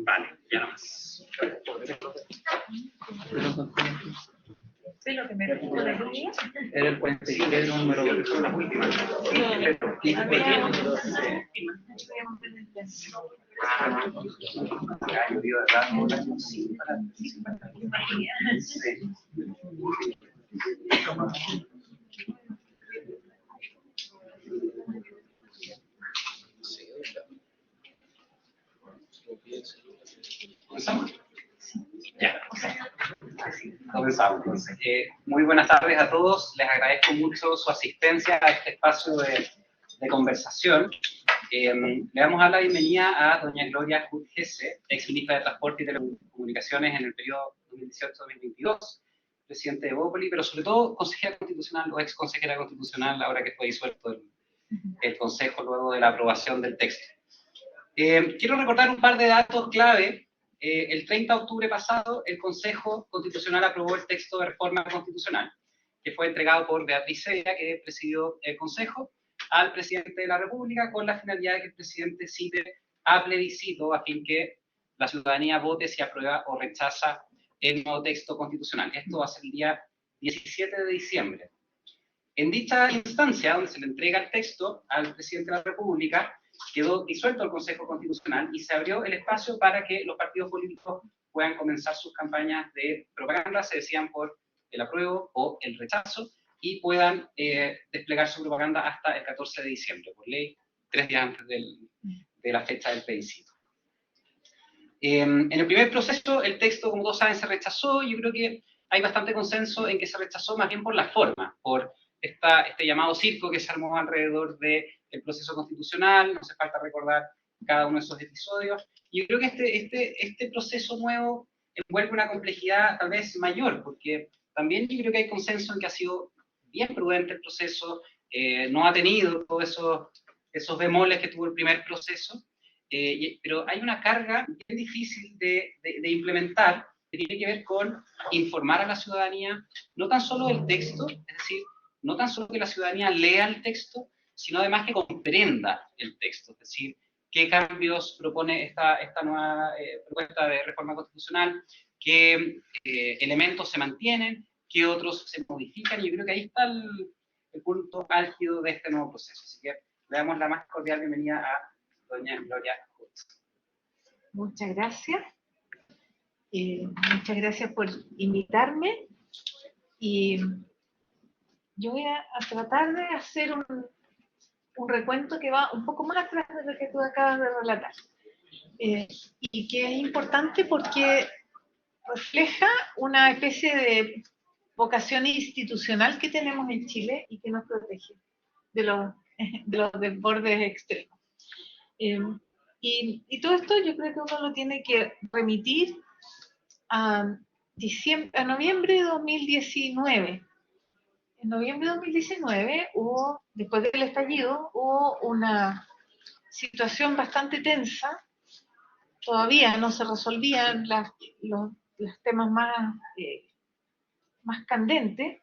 Vale, ya no más. Sí, lo que me refiero a la lluvia. Era el 47, número Son las últimas. Ya. Comenzamos entonces. Muy buenas tardes a todos. Les agradezco mucho su asistencia a este espacio de conversación. Le damos a la bienvenida a doña Gloria Hood-Hesse, ex ministra de Transporte y Telecomunicaciones en el periodo 2018-2022, presidente de Evópoli, pero sobre todo consejera constitucional o ex consejera constitucional ahora que fue disuelto el Consejo luego de la aprobación del texto. Quiero recordar un par de datos clave. El 30 de octubre pasado, el Consejo Constitucional aprobó el texto de reforma constitucional, que fue entregado por Beatriz Sevilla, que presidió el Consejo, al presidente de la República, con la finalidad de que el presidente cite a plebiscito a fin que la ciudadanía vote si aprueba o rechaza el nuevo texto constitucional. Esto va a ser el día 17 de diciembre. En dicha instancia, donde se le entrega el texto al presidente de la República, quedó disuelto el Consejo Constitucional y se abrió el espacio para que los partidos políticos puedan comenzar sus campañas de propaganda, se decían por el apruebo o el rechazo, y puedan desplegar su propaganda hasta el 14 de diciembre, por ley, 3 días antes de la fecha del plebiscito. En el primer proceso, el texto, como todos saben, se rechazó, y yo creo que hay bastante consenso en que se rechazó más bien por la forma, por este llamado circo que se armó alrededor del proceso constitucional. No hace falta recordar cada uno de esos episodios. Y yo creo que este proceso nuevo envuelve una complejidad tal vez mayor, porque también yo creo que hay consenso en que ha sido bien prudente el proceso, no ha tenido todos esos bemoles que tuvo el primer proceso, pero hay una carga bien difícil de implementar, que tiene que ver con informar a la ciudadanía, no tan solo del texto, es decir, no tan solo que la ciudadanía lea el texto, sino además que comprenda el texto, es decir, qué cambios propone esta nueva propuesta de reforma constitucional, qué elementos se mantienen, qué otros se modifican, y yo creo que ahí está el punto álgido de este nuevo proceso. Así que le damos la más cordial bienvenida a doña Gloria Hood. Muchas gracias. Muchas gracias por invitarme. Y yo voy a tratar de hacer un recuento que va un poco más atrás de lo que tú acabas de relatar. Y que es importante porque refleja una especie de vocación institucional que tenemos en Chile y que nos protege de los desbordes extremos. Y todo esto yo creo que uno lo tiene que remitir a noviembre de 2019. En noviembre de 2019 después del estallido, hubo una situación bastante tensa. Todavía no se resolvían los temas más candentes.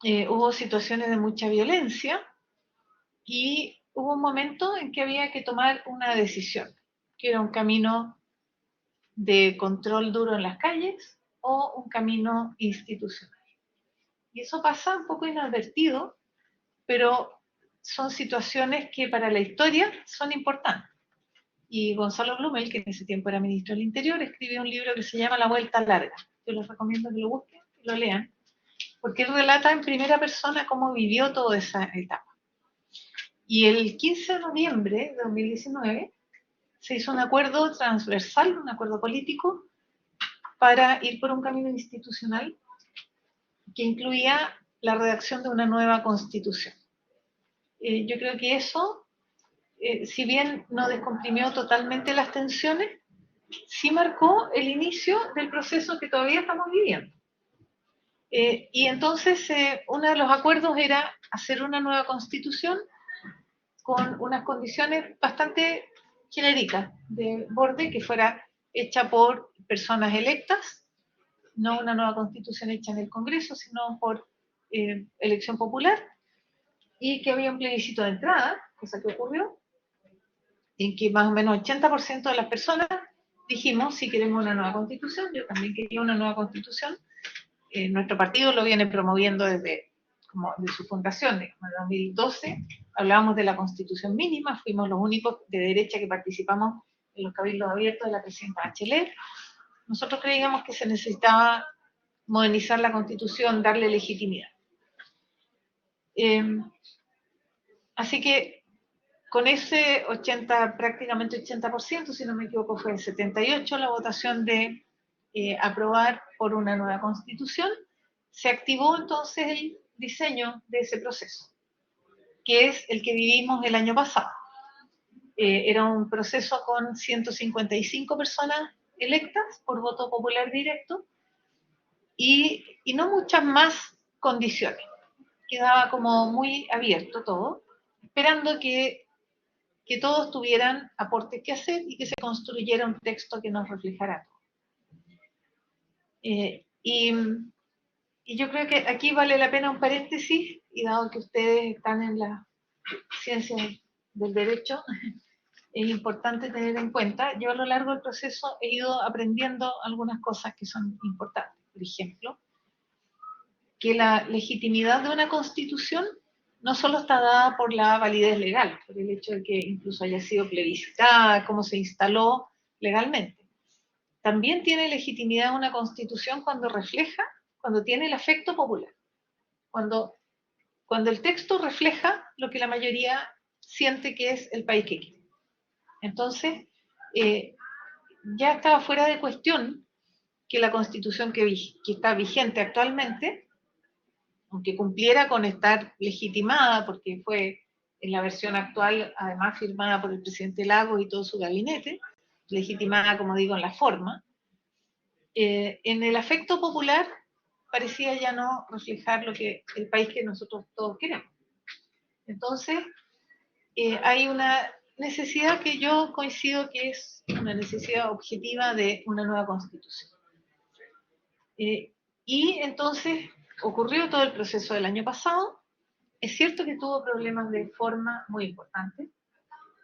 Hubo situaciones de mucha violencia y hubo un momento en que había que tomar una decisión, que era un camino de control duro en las calles o un camino institucional. Y eso pasa un poco inadvertido, pero son situaciones que para la historia son importantes. Y Gonzalo Blumel, que en ese tiempo era ministro del Interior, escribió un libro que se llama La Vuelta Larga. Yo les recomiendo que lo busquen, que lo lean, porque él relata en primera persona cómo vivió toda esa etapa. Y el 15 de noviembre de 2019 se hizo un acuerdo transversal, un acuerdo político, para ir por un camino institucional que incluía la redacción de una nueva constitución. Yo creo que eso, si bien no descomprimió totalmente las tensiones, sí marcó el inicio del proceso que todavía estamos viviendo. Y entonces uno de los acuerdos era hacer una nueva constitución con unas condiciones bastante genéricas de borde, que fuera hecha por personas electas, no una nueva constitución hecha en el Congreso, sino por elección popular, y que había un plebiscito de entrada, cosa que ocurrió, en que más o menos 80% de las personas dijimos si queremos una nueva constitución. Yo también quería una nueva constitución. Nuestro partido lo viene promoviendo desde como de su fundación, en 2012. Hablábamos de la constitución mínima, fuimos los únicos de derecha que participamos en los cabildos abiertos de la presidenta Bachelet. Nosotros creíamos que se necesitaba modernizar la constitución, darle legitimidad. Así que con ese 80, prácticamente 80%, si no me equivoco, fue el 78% la votación de aprobar por una nueva constitución, se activó entonces el diseño de ese proceso, que es el que vivimos el año pasado. Era un proceso con 155 personas electas por voto popular directo y no muchas más condiciones. Quedaba como muy abierto todo, esperando que todos tuvieran aportes que hacer y que se construyera un texto que nos reflejara todo. Y yo creo que aquí vale la pena un paréntesis, y dado que ustedes están en las ciencias del derecho, es importante tener en cuenta, yo a lo largo del proceso he ido aprendiendo algunas cosas que son importantes. Por ejemplo, que la legitimidad de una constitución no solo está dada por la validez legal, por el hecho de que incluso haya sido plebiscitada, cómo se instaló legalmente. También tiene legitimidad una constitución cuando refleja, cuando tiene el afecto popular, cuando el texto refleja lo que la mayoría siente que es el país que quiere. Entonces, ya estaba fuera de cuestión que la constitución que está vigente actualmente, aunque cumpliera con estar legitimada, porque fue en la versión actual, además firmada por el presidente Lagos y todo su gabinete, legitimada, como digo, en la forma, en el afecto popular parecía ya no reflejar lo que el país que nosotros todos queremos. Entonces, hay una necesidad que yo coincido que es una necesidad objetiva de una nueva constitución. Y entonces ocurrió todo el proceso del año pasado. Es cierto que tuvo problemas de forma muy importantes,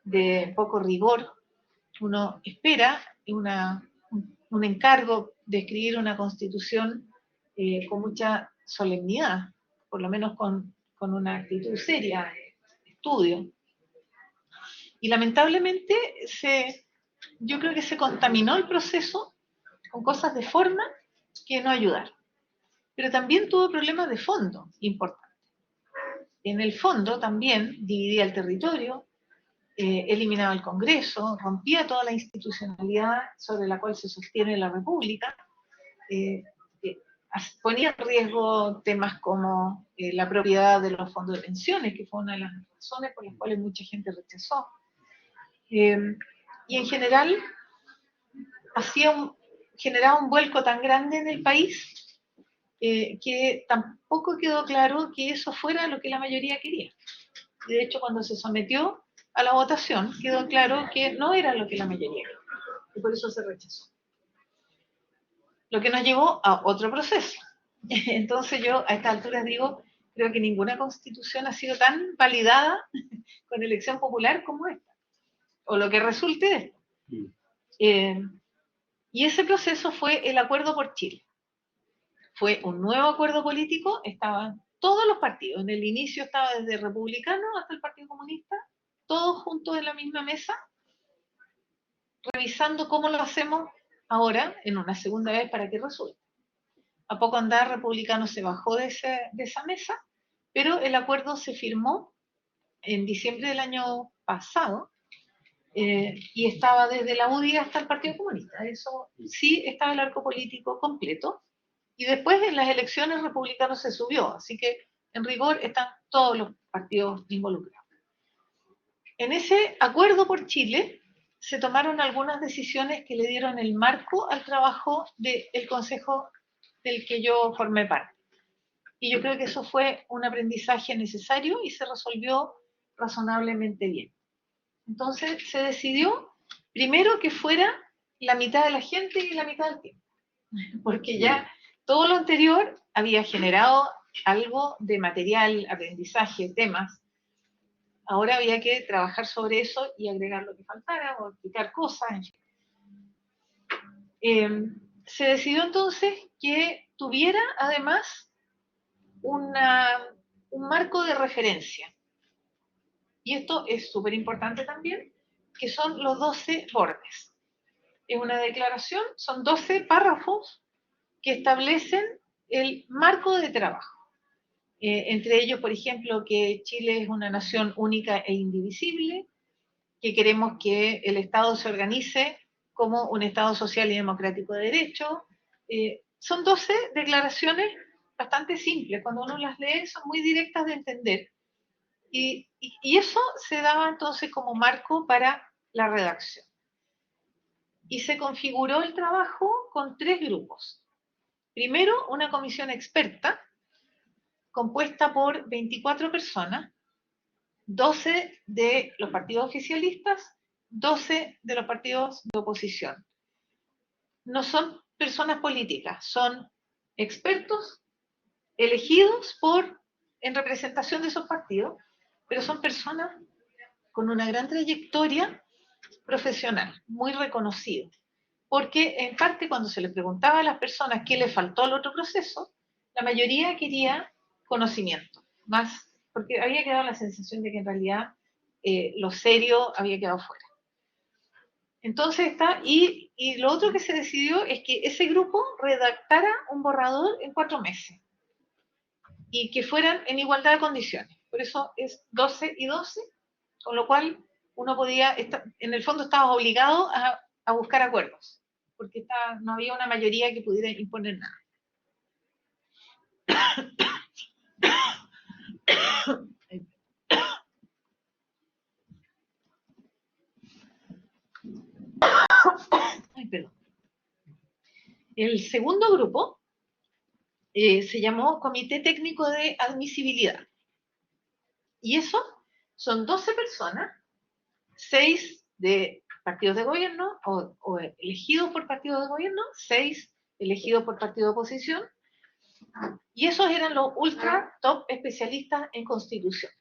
de poco rigor. Uno espera un encargo de escribir una constitución con mucha solemnidad, por lo menos con una actitud seria, estudio. Y lamentablemente yo creo que se contaminó el proceso con cosas de forma que no ayudaron. Pero también tuvo problemas de fondo importantes. En el fondo también dividía el territorio, eliminaba el Congreso, rompía toda la institucionalidad sobre la cual se sostiene la República, ponía en riesgo temas como la propiedad de los fondos de pensiones, que fue una de las razones por las cuales mucha gente rechazó. Y en general generaba un vuelco tan grande en el país que tampoco quedó claro que eso fuera lo que la mayoría quería. De hecho, cuando se sometió a la votación, quedó claro que no era lo que la mayoría quería, y por eso se rechazó. Lo que nos llevó a otro proceso. Entonces yo a estas alturas digo, creo que ninguna constitución ha sido tan validada con elección popular como esta, o lo que resulte de esto. Y ese proceso fue el Acuerdo por Chile. Fue un nuevo acuerdo político, estaban todos los partidos, en el inicio estaba desde republicano hasta el Partido Comunista, todos juntos en la misma mesa, revisando cómo lo hacemos ahora, en una segunda vez, para que resulte. A poco andar, republicano se bajó de esa mesa, pero el acuerdo se firmó en diciembre del año pasado, y estaba desde la UDI hasta el Partido Comunista. Eso sí estaba el arco político completo. Y después en las elecciones republicanos se subió, así que en rigor están todos los partidos involucrados. En ese acuerdo por Chile se tomaron algunas decisiones que le dieron el marco al trabajo del Consejo del que yo formé parte. Y yo creo que eso fue un aprendizaje necesario y se resolvió razonablemente bien. Entonces se decidió primero que fuera la mitad de la gente y la mitad del tiempo, porque ya todo lo anterior había generado algo de material, aprendizaje, temas. Ahora había que trabajar sobre eso y agregar lo que faltara o explicar cosas. Se decidió entonces que tuviera además un marco de referencia. Y esto es súper importante también, que son los 12 bordes. Es una declaración, son 12 párrafos que establecen el marco de trabajo. Entre ellos, por ejemplo, que Chile es una nación única e indivisible, que queremos que el Estado se organice como un Estado social y democrático de derecho. Son 12 declaraciones bastante simples, cuando uno las lee son muy directas de entender. Y eso se daba entonces como marco para la redacción. Y se configuró el trabajo con 3 grupos. Primero, una comisión experta, compuesta por 24 personas, 12 de los partidos oficialistas, 12 de los partidos de oposición. No son personas políticas, son expertos elegidos en representación de esos partidos, pero son personas con una gran trayectoria profesional, muy reconocidos. Porque en parte cuando se le preguntaba a las personas qué le faltó al otro proceso, la mayoría quería conocimiento, más porque había quedado la sensación de que en realidad lo serio había quedado fuera. Entonces y lo otro que se decidió es que ese grupo redactara un borrador en 4 meses y que fueran en igualdad de condiciones. Por eso es 12 y 12, con lo cual uno podía, en el fondo estaba obligado a buscar acuerdos, porque no había una mayoría que pudiera imponer nada. Ay, perdón. El segundo grupo se llamó Comité Técnico de Admisibilidad. Y eso son 12 personas, 6 de partidos de gobierno o elegidos por partidos de gobierno, 6 elegidos por partido de oposición, y esos eran los ultra top especialistas en Constitución,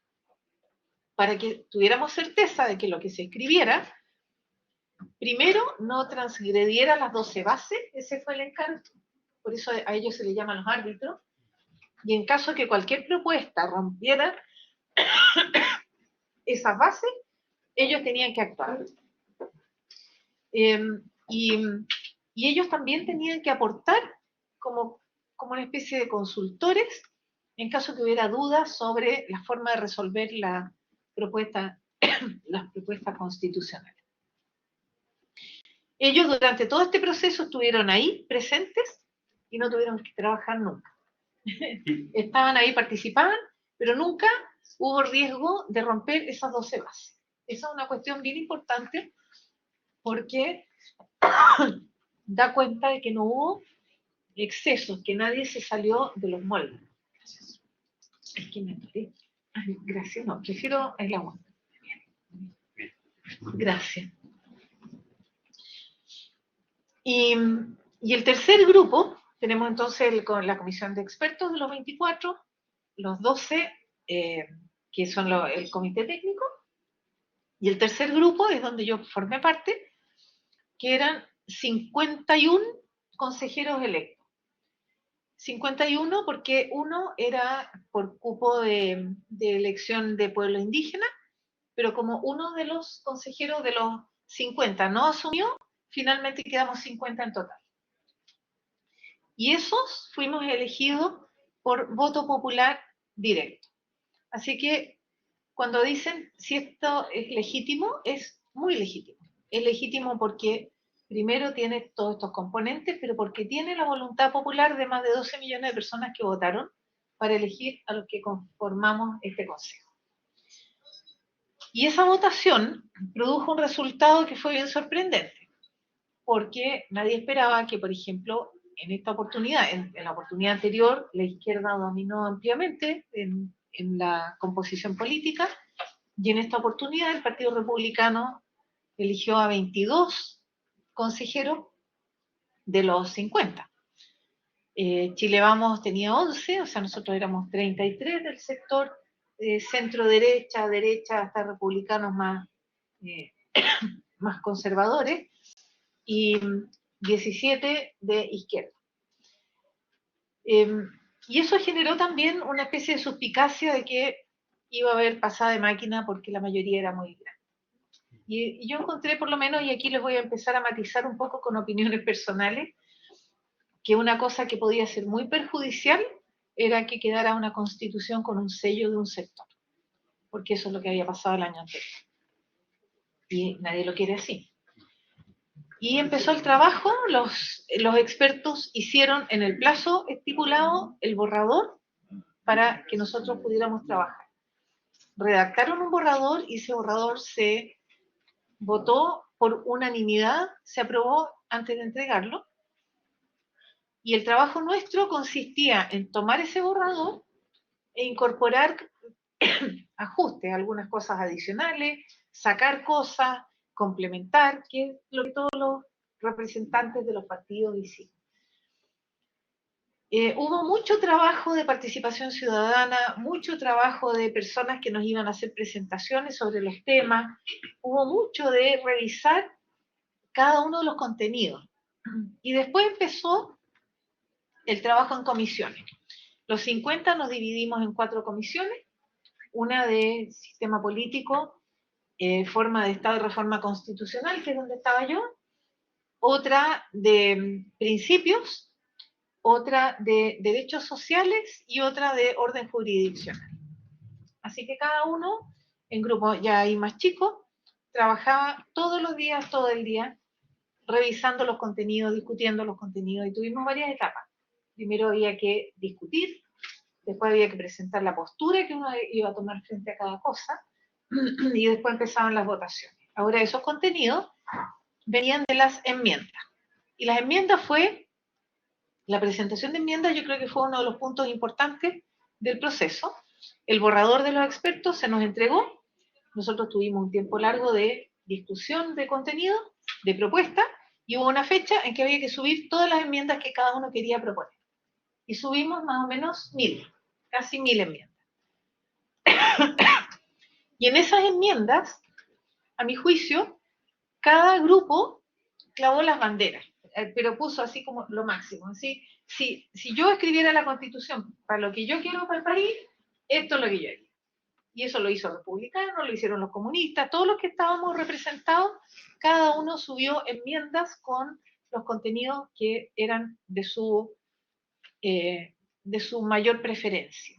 para que tuviéramos certeza de que lo que se escribiera, primero, no transgrediera las 12 bases, ese fue el encargo, por eso a ellos se les llaman los árbitros, y en caso que cualquier propuesta rompiera esas bases, ellos tenían que actuar. Y ellos también tenían que aportar como una especie de consultores en caso que hubiera dudas sobre la forma de resolver las propuestas constitucionales. Ellos durante todo este proceso estuvieron ahí presentes y no tuvieron que trabajar nunca. Estaban ahí, participaban, pero nunca hubo riesgo de romper esas 12 bases. Esa es una cuestión bien importante porque da cuenta de que no hubo excesos, que nadie se salió de los moldes. Gracias. Es que me atoré. Gracias, no, prefiero el agua. Gracias. Y el tercer grupo, tenemos entonces la comisión de expertos de los 24, los 12, que son el comité técnico, y el tercer grupo es donde yo formé parte, que eran 51 consejeros electos. 51 porque uno era por cupo de elección de pueblo indígena, pero como uno de los consejeros de los 50 no asumió, finalmente quedamos 50 en total. Y esos fuimos elegidos por voto popular directo. Así que cuando dicen si esto es legítimo, es muy legítimo. Es legítimo porque primero tiene todos estos componentes, pero porque tiene la voluntad popular de más de 12 millones de personas que votaron para elegir a los que conformamos este consejo. Y esa votación produjo un resultado que fue bien sorprendente, porque nadie esperaba que, por ejemplo, en esta oportunidad, en la oportunidad anterior, la izquierda dominó ampliamente en la composición política, y en esta oportunidad el Partido Republicano eligió a 22 consejeros de los 50. Chile Vamos tenía 11, o sea, nosotros éramos 33 del sector centro-derecha, derecha, hasta republicanos más conservadores, y 17 de izquierda. Y eso generó también una especie de suspicacia de que iba a haber pasada de máquina porque la mayoría era muy grande. Y yo encontré por lo menos, y aquí les voy a empezar a matizar un poco con opiniones personales, que una cosa que podía ser muy perjudicial era que quedara una constitución con un sello de un sector, porque eso es lo que había pasado el año anterior. Y nadie lo quiere así. Y empezó el trabajo, los expertos hicieron en el plazo estipulado el borrador para que nosotros pudiéramos trabajar. Redactaron un borrador y ese borrador se votó por unanimidad, se aprobó antes de entregarlo. Y el trabajo nuestro consistía en tomar ese borrador e incorporar ajustes, algunas cosas adicionales, sacar cosas, complementar, que es lo que todos los representantes de los partidos hicimos. Hubo mucho trabajo de participación ciudadana, mucho trabajo de personas que nos iban a hacer presentaciones sobre los temas, hubo mucho de revisar cada uno de los contenidos. Y después empezó el trabajo en comisiones. Los 50 nos dividimos en 4 comisiones, una de sistema político, forma de Estado y reforma constitucional, que es donde estaba yo, otra de principios, otra de derechos sociales y otra de orden jurisdiccional. Así que cada uno, en grupos ya ahí más chicos, trabajaba todos los días, todo el día, revisando los contenidos, discutiendo los contenidos, y tuvimos varias etapas. Primero había que discutir, después había que presentar la postura que uno iba a tomar frente a cada cosa, y después empezaban las votaciones. Ahora, esos contenidos venían de las enmiendas. Y las enmiendas la presentación de enmiendas yo creo que fue uno de los puntos importantes del proceso. El borrador de los expertos se nos entregó, nosotros tuvimos un tiempo largo de discusión de contenido, de propuesta, y hubo una fecha en que había que subir todas las enmiendas que cada uno quería proponer. Y subimos más o menos 1000, casi 1000 enmiendas. Y en esas enmiendas, a mi juicio, cada grupo clavó las banderas, pero puso así como lo máximo. Así, si yo escribiera la Constitución para lo que yo quiero para el país, esto es lo que yo haría. Y eso lo hizo los republicanos, lo hicieron los comunistas, todos los que estábamos representados, cada uno subió enmiendas con los contenidos que eran de su mayor preferencia.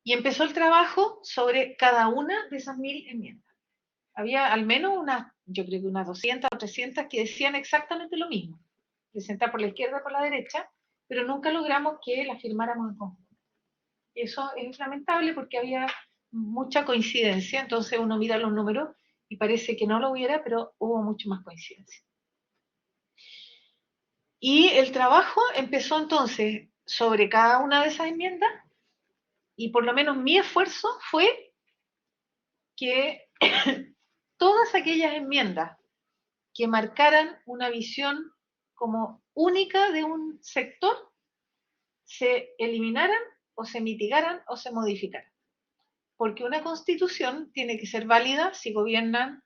Y empezó el trabajo sobre cada una de esas 1000 enmiendas. Había al menos yo creo que unas 200 o 300 que decían exactamente lo mismo, presentar por la izquierda o por la derecha, pero nunca logramos que las firmáramos en conjunto. Eso es lamentable porque había mucha coincidencia, entonces uno mira los números y parece que no lo hubiera, pero hubo mucho más coincidencia. Y el trabajo empezó entonces sobre cada una de esas enmiendas, y por lo menos mi esfuerzo fue que todas aquellas enmiendas que marcaran una visión como única de un sector se eliminaran o se mitigaran o se modificaran. Porque una constitución tiene que ser válida si gobiernan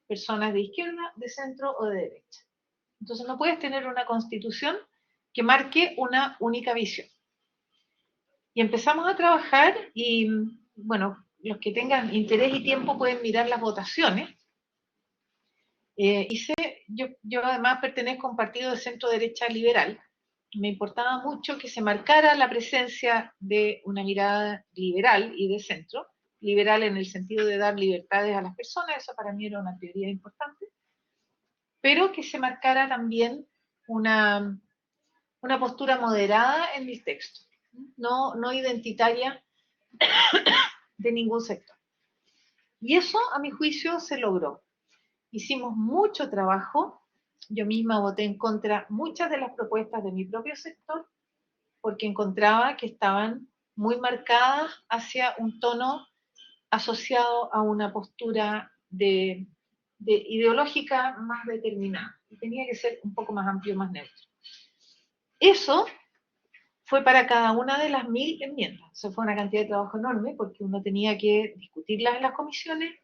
personas de izquierda, de centro o de derecha. Entonces no puedes tener una constitución que marque una única visión. Y empezamos a trabajar y, bueno, los que tengan interés y tiempo pueden mirar las votaciones. Yo además pertenezco a un partido de centro-derecha liberal. Me importaba mucho que se marcara la presencia de una mirada liberal y de centro, liberal en el sentido de dar libertades a las personas, eso para mí era una prioridad importante, pero que se marcara también una postura moderada en mis textos, no identitaria de ningún sector. Y eso, a mi juicio, se logró. Hicimos mucho trabajo, yo misma voté en contra muchas de las propuestas de mi propio sector, porque encontraba que estaban muy marcadas hacia un tono asociado a una postura ideológica más determinada. Y tenía que ser un poco más amplio, más neutro. Eso fue para cada una de las 1000 enmiendas. Eso fue una cantidad de trabajo enorme, porque uno tenía que discutirlas en las comisiones,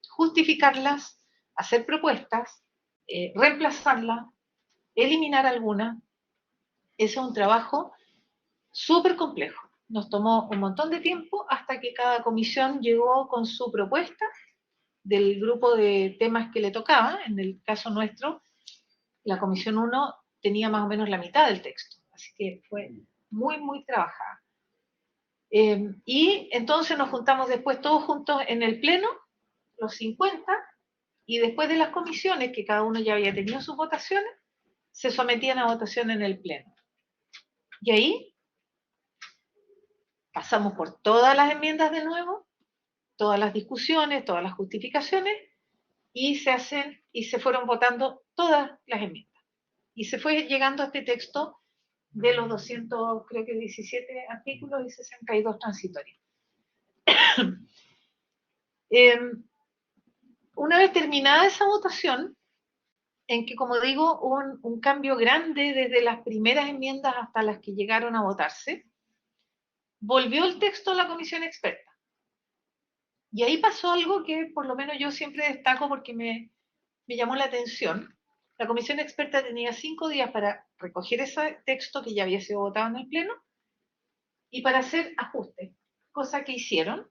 justificarlas, hacer propuestas, reemplazarlas, eliminar algunas. Ese es un trabajo súper complejo. Nos tomó un montón de tiempo hasta que cada comisión llegó con su propuesta del grupo de temas que le tocaba. En el caso nuestro, la comisión 1 tenía más o menos la mitad del texto, así que fue muy, muy trabajada. Y entonces nos juntamos después todos juntos en el pleno, los 50, y después de las comisiones, que cada uno ya había tenido sus votaciones, se sometían a votación en el pleno. Y ahí pasamos por todas las enmiendas de nuevo, todas las discusiones, todas las justificaciones, y se fueron votando todas las enmiendas. Y se fue llegando a este texto de los 200, creo que 17 artículos y 62 transitorios. Una vez terminada esa votación, en que, como digo, hubo un cambio grande desde las primeras enmiendas hasta las que llegaron a votarse, volvió el texto a la comisión experta. Y ahí pasó algo que por lo menos yo siempre destaco porque me llamó la atención. La comisión experta tenía 5 días para recoger ese texto que ya había sido votado en el pleno y para hacer ajustes, cosa que hicieron.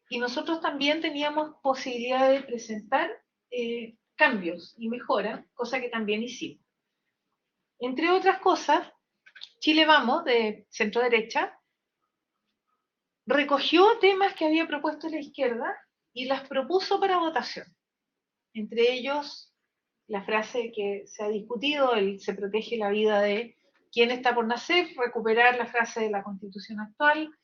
Y nosotros también teníamos posibilidad de presentar cambios y mejoras, cosa que también hicimos. Entre otras cosas, Chile Vamos, de centro derecha, recogió temas que había propuesto la izquierda y las propuso para votación. Entre ellos, la frase que se ha discutido, el se protege la vida de quien está por nacer, recuperar la frase de la Constitución actual,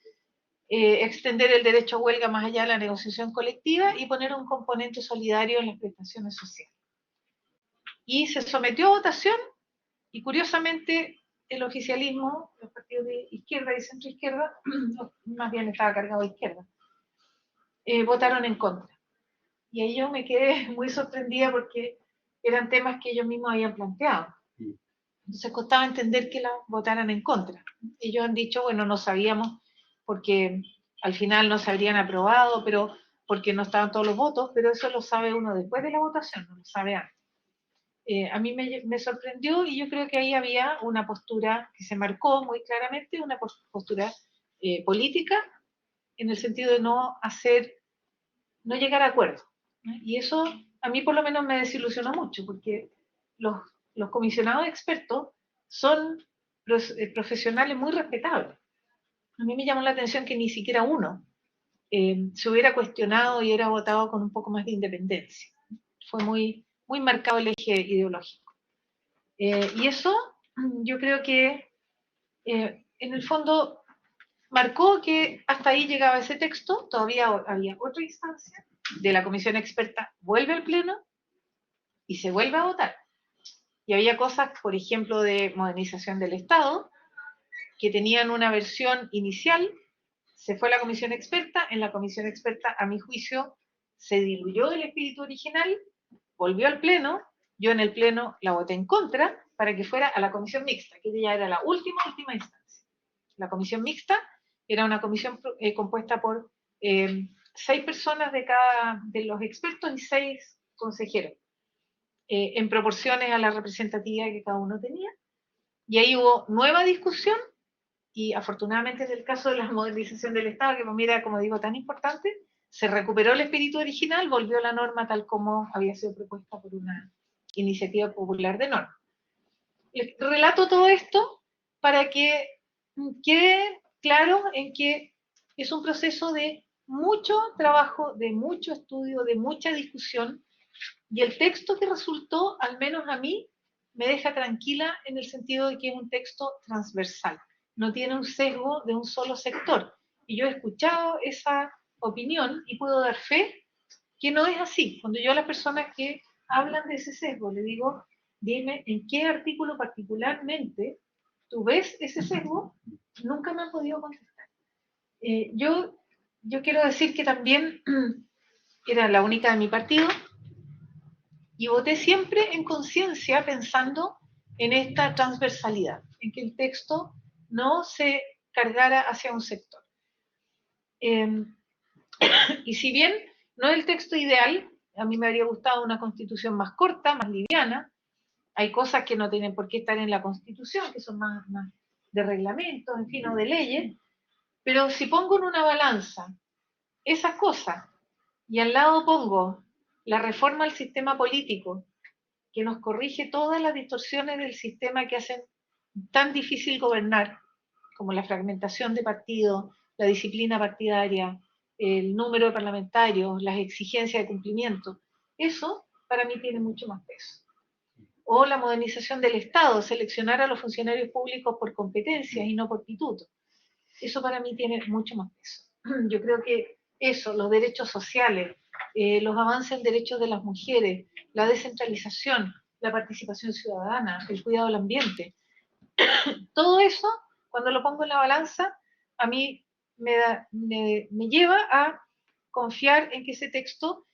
extender el derecho a huelga más allá de la negociación colectiva y poner un componente solidario en las prestaciones sociales. Y se sometió a votación y curiosamente el oficialismo, los partidos de izquierda y centro izquierda, más bien estaba cargado de izquierda, votaron en contra. Y ahí yo me quedé muy sorprendida porque eran temas que ellos mismos habían planteado. Entonces costaba entender que la votaran en contra. Ellos han dicho, bueno, no sabíamos porque al final no se habrían aprobado, pero porque no estaban todos los votos, pero eso lo sabe uno después de la votación, no lo sabe antes. A mí me sorprendió y yo creo que ahí había una postura que se marcó muy claramente, una postura política, en el sentido de no llegar a acuerdos. Y eso a mí por lo menos me desilusionó mucho, porque los comisionados expertos son profesionales muy respetables. A mí me llamó la atención que ni siquiera uno se hubiera cuestionado y hubiera votado con un poco más de independencia. Fue muy, muy marcado el eje ideológico. Y eso yo creo que en el fondo marcó que hasta ahí llegaba ese texto, todavía había otra instancia de la comisión experta, vuelve al pleno y se vuelve a votar. Y había cosas, por ejemplo, de modernización del Estado, que tenían una versión inicial, se fue a la comisión experta, en la comisión experta, a mi juicio, se diluyó el espíritu original, volvió al pleno, yo en el pleno la voté en contra, para que fuera a la comisión mixta, que ya era la última instancia. La comisión mixta era una comisión compuesta por 6 personas de los expertos y 6 consejeros, en proporciones a la representatividad que cada uno tenía. Y ahí hubo nueva discusión y afortunadamente en el caso de la modernización del Estado, que para mí era, como digo, tan importante, se recuperó el espíritu original, volvió la norma tal como había sido propuesta por una iniciativa popular de norma. Les relato todo esto para que quede claro en que es un proceso de mucho trabajo, de mucho estudio, de mucha discusión, y el texto que resultó, al menos a mí, me deja tranquila en el sentido de que es un texto transversal, no tiene un sesgo de un solo sector. Y yo he escuchado esa opinión y puedo dar fe que no es así. Cuando yo a las personas que hablan de ese sesgo le digo, dime en qué artículo particularmente tú ves ese sesgo, nunca me han podido contestar. Yo quiero decir que también era la única de mi partido y voté siempre en conciencia pensando en esta transversalidad, en que el texto no se cargara hacia un sector. Y si bien no es el texto ideal, a mí me habría gustado una constitución más corta, más liviana, Hay cosas que no tienen por qué estar en la Constitución, que son más de reglamentos, en fin, o de leyes, pero si pongo en una balanza esas cosas y al lado pongo la reforma al sistema político, que nos corrige todas las distorsiones del sistema que hacen tan difícil gobernar, como la fragmentación de partidos, la disciplina partidaria, el número de parlamentarios, las exigencias de cumplimiento, eso para mí tiene mucho más peso. O la modernización del Estado, seleccionar a los funcionarios públicos por competencias y no por pituto. Eso para mí tiene mucho más peso. Yo creo que eso, los derechos sociales, los avances en derechos de las mujeres, la descentralización, la participación ciudadana, el cuidado del ambiente, todo eso, cuando lo pongo en la balanza, a mí me lleva a confiar en que ese texto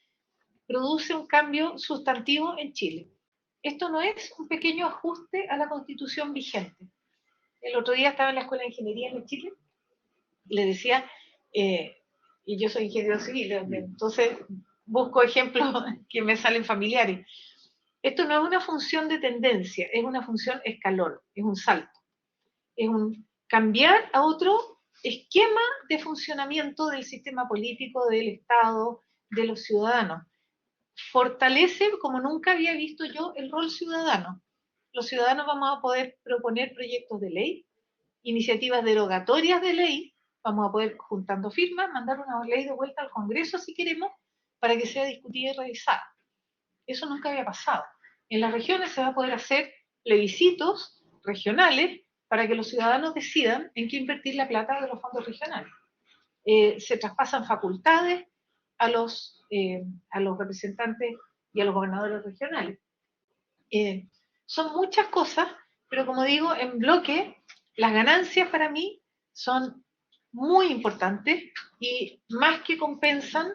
produce un cambio sustantivo en Chile. Esto no es un pequeño ajuste a la Constitución vigente. El otro día estaba en la Escuela de Ingeniería en Chile, le decía, y yo soy ingeniero civil, entonces busco ejemplos que me salen familiares. Esto no es una función de tendencia, es una función escalón, es un salto. Es un cambiar a otro esquema de funcionamiento del sistema político, del Estado, de los ciudadanos. Fortalece, como nunca había visto yo, el rol ciudadano. Los ciudadanos vamos a poder proponer proyectos de ley, iniciativas derogatorias de ley, vamos a poder, juntando firmas, mandar una ley de vuelta al Congreso si queremos, para que sea discutida y revisada. Eso nunca había pasado. En las regiones se va a poder hacer plebiscitos regionales para que los ciudadanos decidan en qué invertir la plata de los fondos regionales. Se traspasan facultades a los representantes y a los gobernadores regionales. Son muchas cosas, pero como digo, en bloque, las ganancias para mí son muy importantes y más que compensan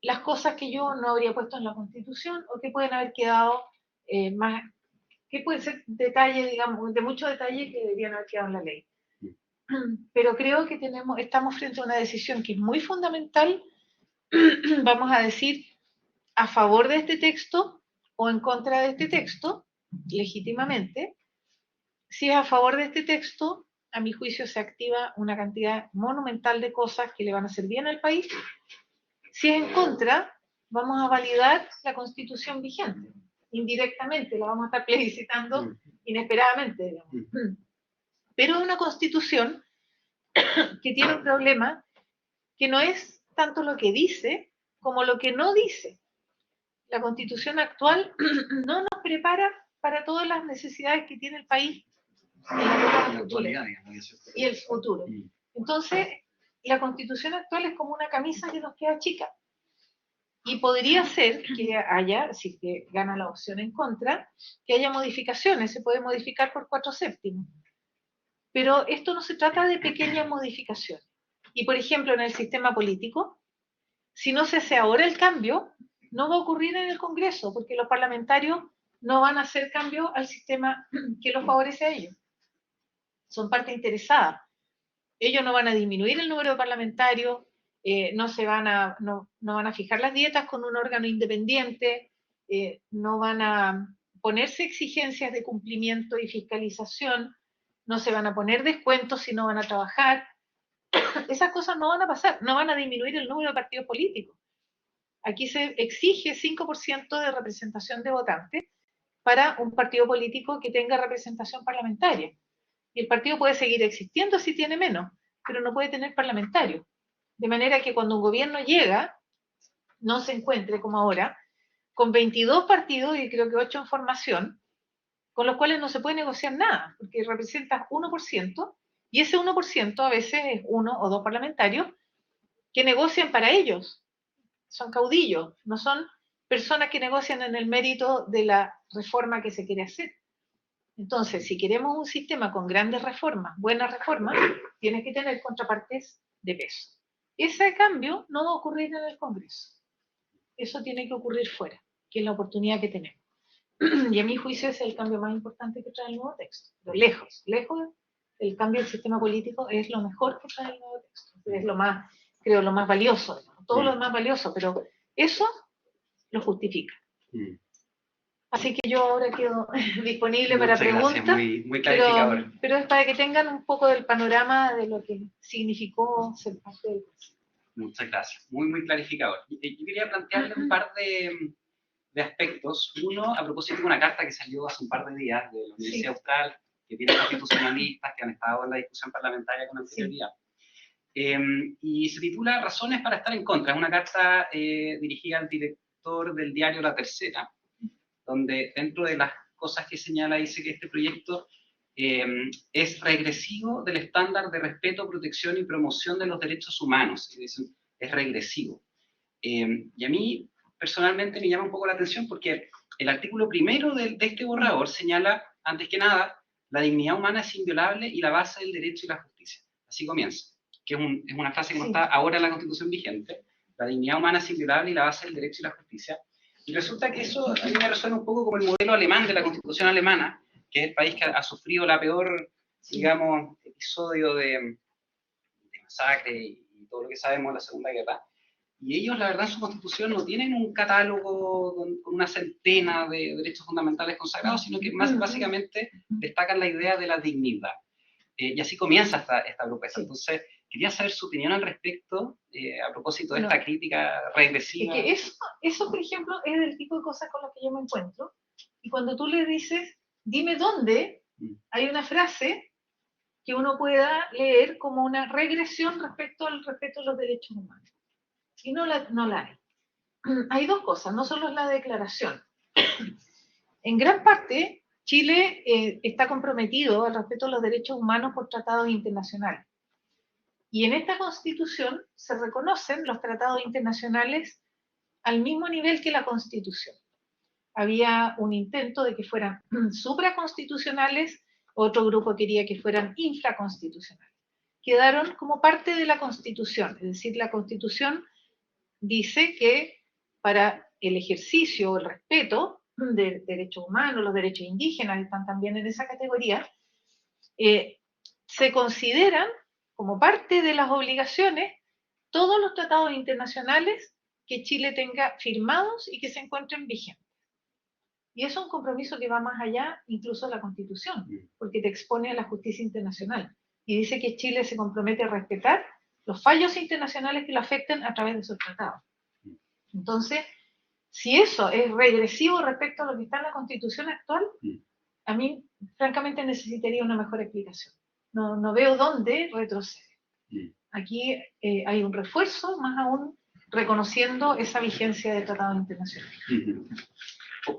las cosas que yo no habría puesto en la Constitución o que pueden haber quedado más, que pueden ser detalles, digamos, de mucho detalle que deberían haber quedado en la ley. Pero creo que estamos frente a una decisión que es muy fundamental, vamos a decir, a favor de este texto o en contra de este texto, legítimamente. Si es a favor de este texto, a mi juicio se activa una cantidad monumental de cosas que le van a hacer bien al país. Si es en contra, vamos a validar la Constitución vigente. Indirectamente, la vamos a estar plebiscitando inesperadamente, digamos. Pero es una Constitución que tiene un problema que no es tanto lo que dice como lo que no dice. La Constitución actual no nos prepara para todas las necesidades que tiene el país en la actualidad y el futuro. Entonces, la Constitución actual es como una camisa que nos queda chica. Y podría ser que haya, si que gana la opción en contra, que haya modificaciones, se puede modificar por 4/7. Pero esto no se trata de pequeñas modificaciones. Y por ejemplo, en el sistema político, si no se hace ahora el cambio, no va a ocurrir en el Congreso, porque los parlamentarios no van a hacer cambio al sistema que los favorece a ellos. Son parte interesada. Ellos no van a disminuir el número de parlamentarios, no van a fijar las dietas con un órgano independiente, no van a ponerse exigencias de cumplimiento y fiscalización, no se van a poner descuentos si no van a trabajar. Esas cosas no van a pasar, no van a disminuir el número de partidos políticos. Aquí se exige 5% de representación de votantes para un partido político que tenga representación parlamentaria. Y el partido puede seguir existiendo si tiene menos, pero no puede tener parlamentarios. De manera que cuando un gobierno llega, no se encuentre como ahora, con 22 partidos y creo que 8 en formación, con los cuales no se puede negociar nada, porque representas 1%, y ese 1% a veces es 1 o 2 parlamentarios que negocian para ellos. Son caudillos, no son personas que negocian en el mérito de la reforma que se quiere hacer. Entonces, si queremos un sistema con grandes reformas, buenas reformas, tienes que tener contrapartes de peso. Ese cambio no va a ocurrir en el Congreso. Eso tiene que ocurrir fuera, que es la oportunidad que tenemos. Y a mi juicio es el cambio más importante que trae el nuevo texto. Pero lejos, el cambio del sistema político es lo mejor que trae el nuevo texto. Es lo más, creo, lo más valioso. Todo lo más valioso, pero eso lo justifica. Así que yo ahora quedo disponible para Muchas gracias, preguntas, muy clarificador. pero es para que tengan un poco del panorama de lo que significó ser parte del proceso. Muchas gracias, muy clarificador. Yo quería plantearle un par de aspectos. Uno, a propósito de una carta que salió hace un par de días de la Universidad Austral, que tiene constitucionalistas que han estado en la discusión parlamentaria con anterioridad. Y se titula Razones para estar en contra. Es una carta dirigida al director del diario La Tercera, donde dentro de las cosas que señala dice que este proyecto es regresivo del estándar de respeto, protección y promoción de los derechos humanos. Es regresivo. Y a mí personalmente me llama un poco la atención porque el artículo primero de este borrador señala, antes que nada, la dignidad humana es inviolable y la base del derecho y la justicia. Así comienza, que es una frase que no está ahora en la Constitución vigente. La dignidad humana es inviolable y la base del derecho y la justicia. Y resulta que eso a mí me resuena un poco como el modelo alemán de la Constitución alemana, que es el país que ha sufrido la peor, digamos, episodio de masacre y todo lo que sabemos de la Segunda Guerra. Y ellos, la verdad, en su Constitución no tienen un catálogo con una centena de derechos fundamentales consagrados, sino que más básicamente destacan la idea de la dignidad. Y así comienza esta propuesta. Entonces, quería saber su opinión al respecto, a propósito de esta crítica regresiva. Es que eso, por ejemplo, es del tipo de cosas con las que yo me encuentro. Y cuando tú le dices, dime dónde, hay una frase que uno pueda leer como una regresión respecto al respeto de los derechos humanos. Y no la hay. Hay dos cosas, no solo es la declaración. En gran parte, Chile está comprometido al respeto de los derechos humanos por tratados internacionales. Y en esta Constitución se reconocen los tratados internacionales al mismo nivel que la Constitución. Había un intento de que fueran supraconstitucionales, otro grupo quería que fueran infraconstitucionales. Quedaron como parte de la Constitución, es decir, la Constitución dice que para el ejercicio o el respeto de derechos humanos, los derechos indígenas están también en esa categoría, se consideran como parte de las obligaciones todos los tratados internacionales que Chile tenga firmados y que se encuentren vigentes. Y eso es un compromiso que va más allá incluso de la Constitución, porque te expone a la justicia internacional. Y dice que Chile se compromete a respetar los fallos internacionales que lo afecten a través de esos tratados. Entonces, si eso es regresivo respecto a lo que está en la Constitución actual, a mí, francamente, necesitaría una mejor explicación. No veo dónde retrocede. Aquí hay un refuerzo, más aún reconociendo esa vigencia de tratados internacionales.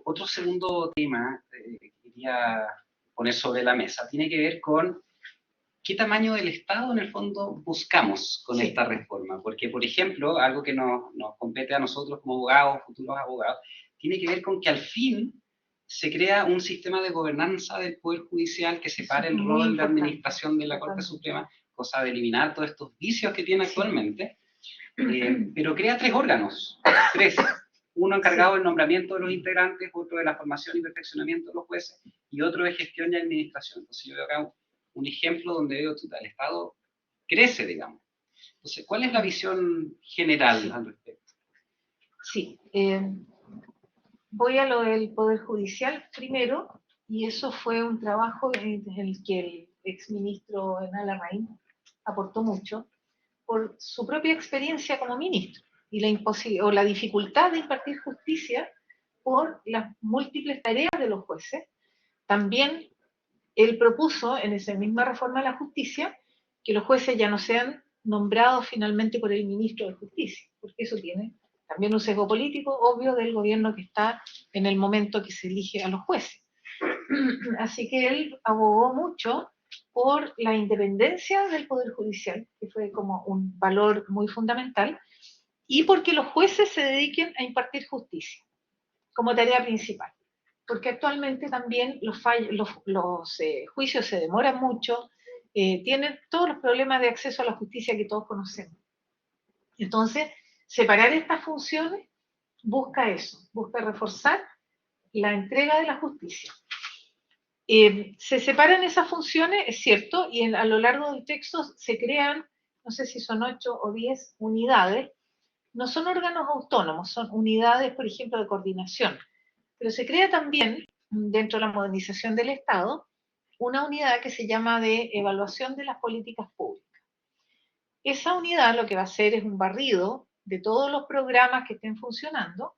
Otro segundo tema que quería poner sobre la mesa tiene que ver con qué tamaño del Estado en el fondo buscamos con esta reforma. Porque, por ejemplo, algo que nos compete a nosotros como abogados, futuros abogados, tiene que ver con que al fin se crea un sistema de gobernanza del Poder Judicial que separe el rol de administración de la Corte Suprema, cosa de eliminar todos estos vicios que tiene actualmente, pero crea tres órganos, uno encargado del nombramiento de los integrantes, otro de la formación y perfeccionamiento de los jueces, y otro de gestión y administración. Entonces yo veo acá un ejemplo donde veo que el Estado crece, digamos. Entonces, ¿cuál es la visión general al respecto? Sí, voy a lo del Poder Judicial primero, y eso fue un trabajo en el que el exministro Enal Larraín aportó mucho por su propia experiencia como ministro y la dificultad de impartir justicia por las múltiples tareas de los jueces. También él propuso en esa misma reforma de la justicia que los jueces ya no sean nombrados finalmente por el ministro de Justicia, porque eso tiene también un sesgo político obvio del gobierno que está en el momento que se elige a los jueces. Así que él abogó mucho por la independencia del Poder Judicial, que fue como un valor muy fundamental, y porque los jueces se dediquen a impartir justicia como tarea principal. Porque actualmente también los juicios se demoran mucho, tienen todos los problemas de acceso a la justicia que todos conocemos. Entonces, separar estas funciones busca eso, busca reforzar la entrega de la justicia. Se separan esas funciones, es cierto, y a lo largo del texto se crean, no sé si son 8 o 10 unidades, no son órganos autónomos, son unidades, por ejemplo, de coordinación. Pero se crea también, dentro de la modernización del Estado, una unidad que se llama de evaluación de las políticas públicas. Esa unidad lo que va a hacer es un barrido de todos los programas que estén funcionando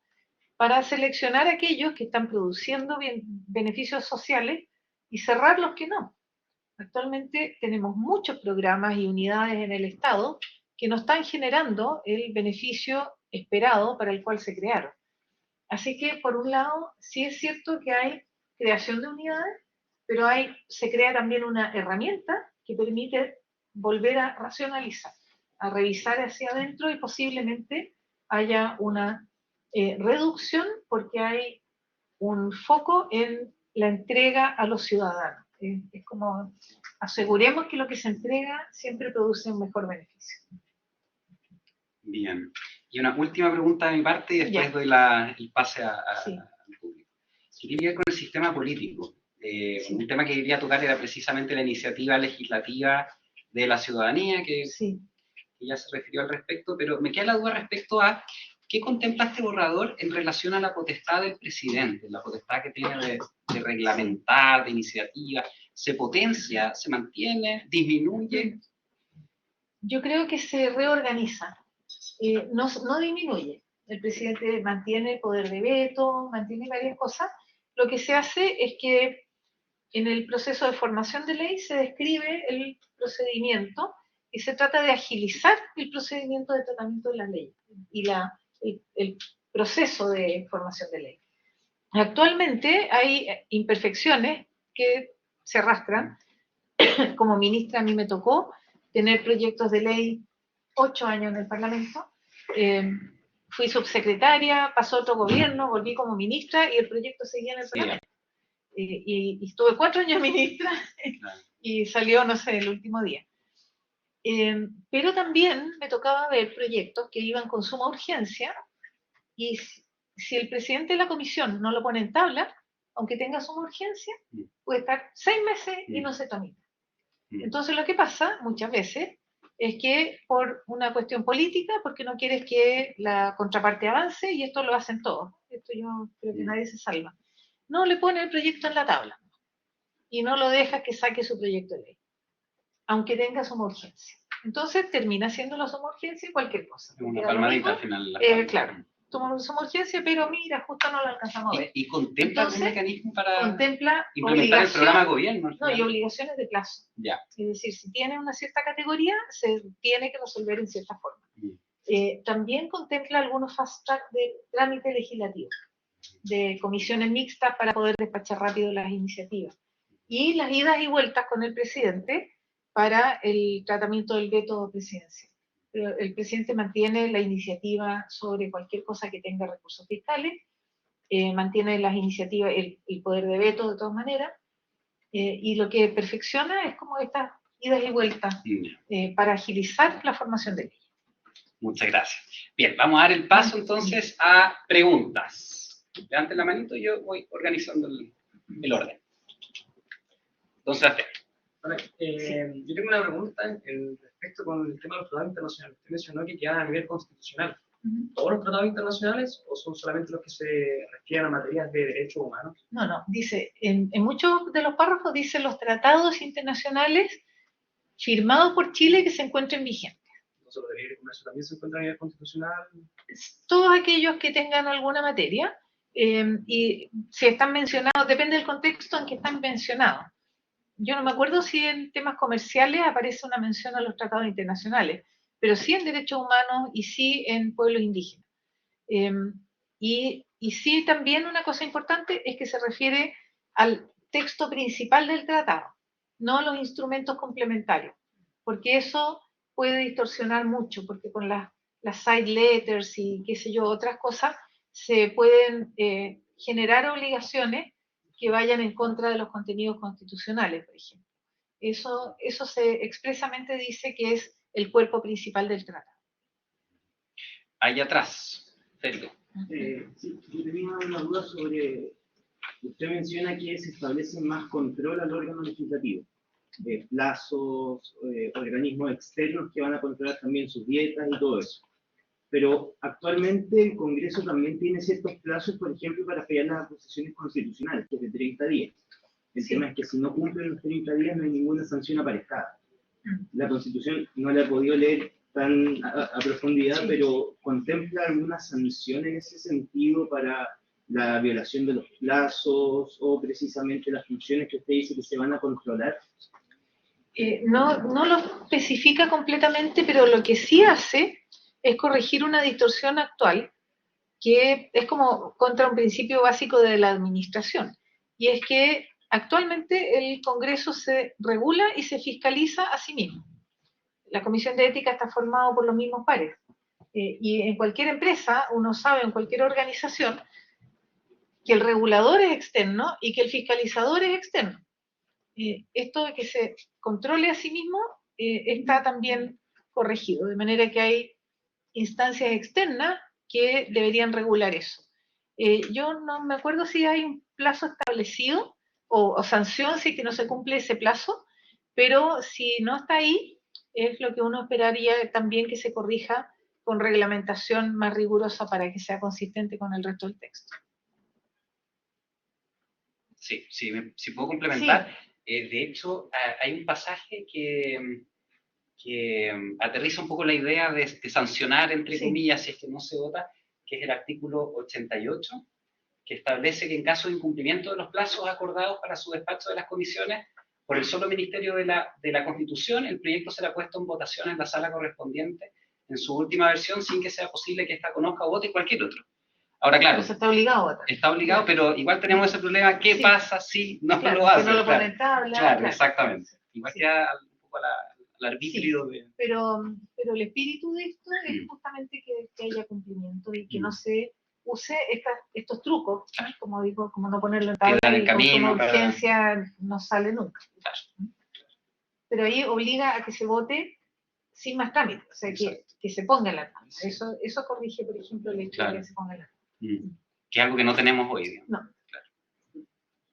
para seleccionar aquellos que están produciendo beneficios sociales y cerrar los que no. Actualmente tenemos muchos programas y unidades en el Estado que no están generando el beneficio esperado para el cual se crearon. Así que, por un lado, sí es cierto que hay creación de unidades, pero se crea también una herramienta que permite volver a racionalizar, a revisar hacia adentro y posiblemente haya una reducción porque hay un foco en la entrega a los ciudadanos. Es como aseguremos que lo que se entrega siempre produce un mejor beneficio. Bien. Y una última pregunta de mi parte y después doy el pase al público. ¿Qué tiene que ver con el sistema político? Un tema que quería tocar era precisamente la iniciativa legislativa de la ciudadanía, que ya se refirió al respecto, pero me queda la duda respecto a qué contempla este borrador en relación a la potestad del presidente, la potestad que tiene de reglamentar, de iniciativa. ¿Se potencia, se mantiene, disminuye? Yo creo que se reorganiza. No disminuye. El presidente mantiene el poder de veto, mantiene varias cosas. Lo que se hace es que en el proceso de formación de ley se describe el procedimiento y se trata de agilizar el procedimiento de tratamiento de la ley y el proceso de formación de ley. Actualmente hay imperfecciones que se arrastran. Como ministra a mí me tocó tener proyectos de ley 8 años en el Parlamento. Fui subsecretaria, pasó otro gobierno, volví como ministra y el proyecto seguía en el Parlamento. Y estuve 4 años ministra y salió, no sé, el último día. Pero también me tocaba ver proyectos que iban con suma urgencia y si el presidente de la comisión no lo pone en tabla, aunque tenga suma urgencia, puede estar 6 meses y no se tramita. Entonces lo que pasa muchas veces es que por una cuestión política, porque no quieres que la contraparte avance, y esto lo hacen todos, esto yo creo que nadie se salva, no le pone el proyecto en la tabla y no lo deja que saque su proyecto de ley, aunque tenga suma urgencia. Entonces termina siendo la suma urgencia cualquier cosa. Una palmadita al final. Claro, tomamos suma urgencia, pero mira, justo no lo alcanzamos a ver. ¿Y contempla algún mecanismo para implementar el programa de gobierno? No, y obligaciones de plazo. Ya. Es decir, si tiene una cierta categoría, se tiene que resolver en cierta forma. También contempla algunos fast track de trámite legislativo, de comisiones mixtas para poder despachar rápido las iniciativas. Y las idas y vueltas con el presidente para el tratamiento del veto presidencial. El presidente mantiene la iniciativa sobre cualquier cosa que tenga recursos fiscales, mantiene las iniciativas, el poder de veto de todas maneras, y lo que perfecciona es como estas idas y vueltas para agilizar la formación de ley. Muchas gracias. Bien, vamos a dar el paso entonces a preguntas. Levanten la manito y yo voy organizando el orden. Entonces, yo tengo una pregunta respecto con el tema de los tratados internacionales. Usted mencionó que quedan a nivel constitucional. ¿Todos los tratados internacionales o son solamente los que se refieren a materias de derechos humanos? No, dice, en muchos de los párrafos dice los tratados internacionales firmados por Chile que se encuentren vigentes. ¿Entonces los de libre comercio también se encuentran a nivel constitucional? Todos aquellos que tengan alguna materia, y si están mencionados, depende del contexto en que están mencionados. Yo no me acuerdo si en temas comerciales aparece una mención a los tratados internacionales, pero sí en derechos humanos y sí en pueblos indígenas. Y sí también una cosa importante es que se refiere al texto principal del tratado, no a los instrumentos complementarios, porque eso puede distorsionar mucho, porque con las side letters y qué sé yo, otras cosas, se pueden generar obligaciones que vayan en contra de los contenidos constitucionales, por ejemplo. Eso se expresamente dice que es el cuerpo principal del tratado. Ahí atrás, Felipe. Sí, yo tenía una duda sobre, usted menciona que se establece más control al órgano legislativo, plazos, organismos externos que van a controlar también sus dietas y todo eso. pero actualmente el Congreso también tiene ciertos plazos, por ejemplo, para apoyar las acusaciones constitucionales, que es de 30 días. El tema es que si no cumplen los 30 días no hay ninguna sanción aparejada. La Constitución no la he podido leer tan a profundidad, pero ¿contempla alguna sanción en ese sentido para la violación de los plazos o precisamente las funciones que usted dice que se van a controlar? No lo especifica completamente, pero lo que sí hace es corregir una distorsión actual que es como contra un principio básico de la administración, y es que actualmente el Congreso se regula y se fiscaliza a sí mismo. La Comisión de Ética está formada por los mismos pares, y en cualquier empresa uno sabe, en cualquier organización, que el regulador es externo y que el fiscalizador es externo. Esto de que se controle a sí mismo está también corregido, de manera que hay instancias externas que deberían regular eso. Yo no me acuerdo si hay un plazo establecido o sanción si es que no se cumple ese plazo, pero si no está ahí, es lo que uno esperaría también que se corrija con reglamentación más rigurosa para que sea consistente con el resto del texto. Sí, si puedo complementar. Sí. De hecho, hay un pasaje que aterriza un poco la idea de sancionar, entre comillas, si es que no se vota, que es el artículo 88, que establece que en caso de incumplimiento de los plazos acordados para su despacho de las comisiones, por el solo Ministerio de la Constitución, el proyecto será puesto en votación en la sala correspondiente en su última versión, sin que sea posible que ésta conozca o vote cualquier otro. Ahora, claro, pero está obligado a votar. Está obligado, pero igual tenemos ese problema, ¿qué pasa si no lo hace? Que no lo pone en tabla. Claro, exactamente. Igual queda un poco al arbitrio de... Pero el espíritu de esto es justamente que haya cumplimiento y que no se use estos trucos, ¿no? Como digo, como no ponerlo en tabla en y camino, como urgencia no sale nunca. Pero ahí obliga a que se vote sin más trámite, o sea, que se ponga en la tabla. Eso corrige, por ejemplo, el hecho de que se ponga en la tabla. Que es algo que no tenemos hoy, digamos. No. Claro.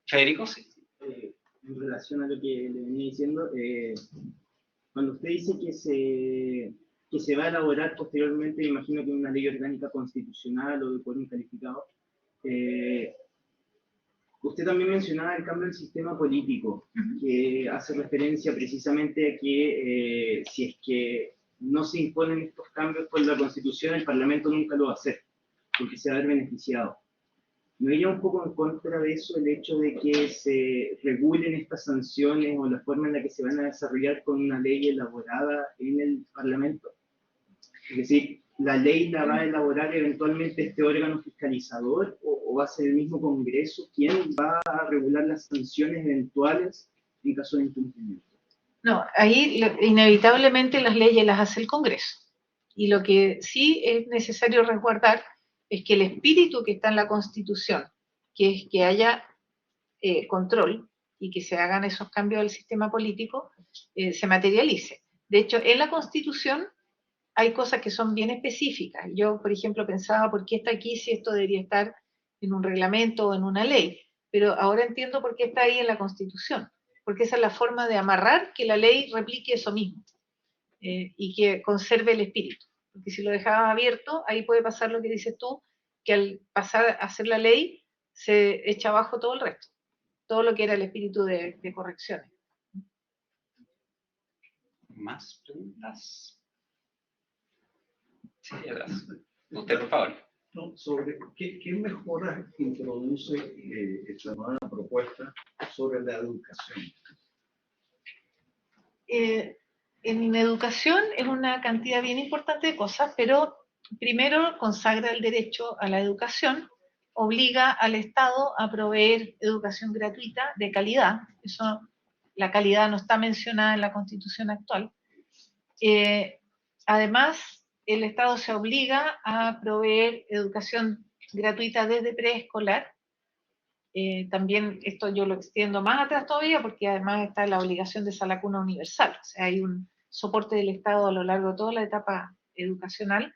Federico, sí. En relación a lo que le venía diciendo, cuando usted dice que se va a elaborar posteriormente, me imagino que una ley orgánica constitucional o de quórum calificado, usted también mencionaba el cambio del sistema político, que hace referencia precisamente a que si es que no se imponen estos cambios por la Constitución, el Parlamento nunca lo va a hacer, porque se va a ver beneficiado. ¿No iría un poco en contra de eso el hecho de que se regulen estas sanciones o la forma en la que se van a desarrollar con una ley elaborada en el Parlamento? Es decir, ¿la ley la va a elaborar eventualmente este órgano fiscalizador o va a ser el mismo Congreso quien va a regular las sanciones eventuales en caso de incumplimiento? No, ahí inevitablemente las leyes las hace el Congreso. Y lo que sí es necesario resguardar es que el espíritu que está en la Constitución, que es que haya control y que se hagan esos cambios del sistema político, se materialice. De hecho, en la Constitución hay cosas que son bien específicas. Yo, por ejemplo, pensaba, ¿por qué está aquí si esto debería estar en un reglamento o en una ley? Pero ahora entiendo por qué está ahí en la Constitución, porque esa es la forma de amarrar que la ley replique eso mismo y que conserve el espíritu. Porque si lo dejabas abierto, ahí puede pasar lo que dices tú, que al pasar a hacer la ley se echa abajo todo el resto, todo lo que era el espíritu de correcciones. ¿Más preguntas? Sí, usted, por favor. No, sobre qué mejoras introduce esta nueva propuesta sobre la educación. En educación es una cantidad bien importante de cosas, pero primero consagra el derecho a la educación, obliga al Estado a proveer educación gratuita de calidad. Eso, la calidad no está mencionada en la Constitución actual. Además, el Estado se obliga a proveer educación gratuita desde preescolar. También esto yo lo extiendo más atrás todavía porque además está la obligación de esa cuna universal. O sea, hay un soporte del Estado a lo largo de toda la etapa educacional.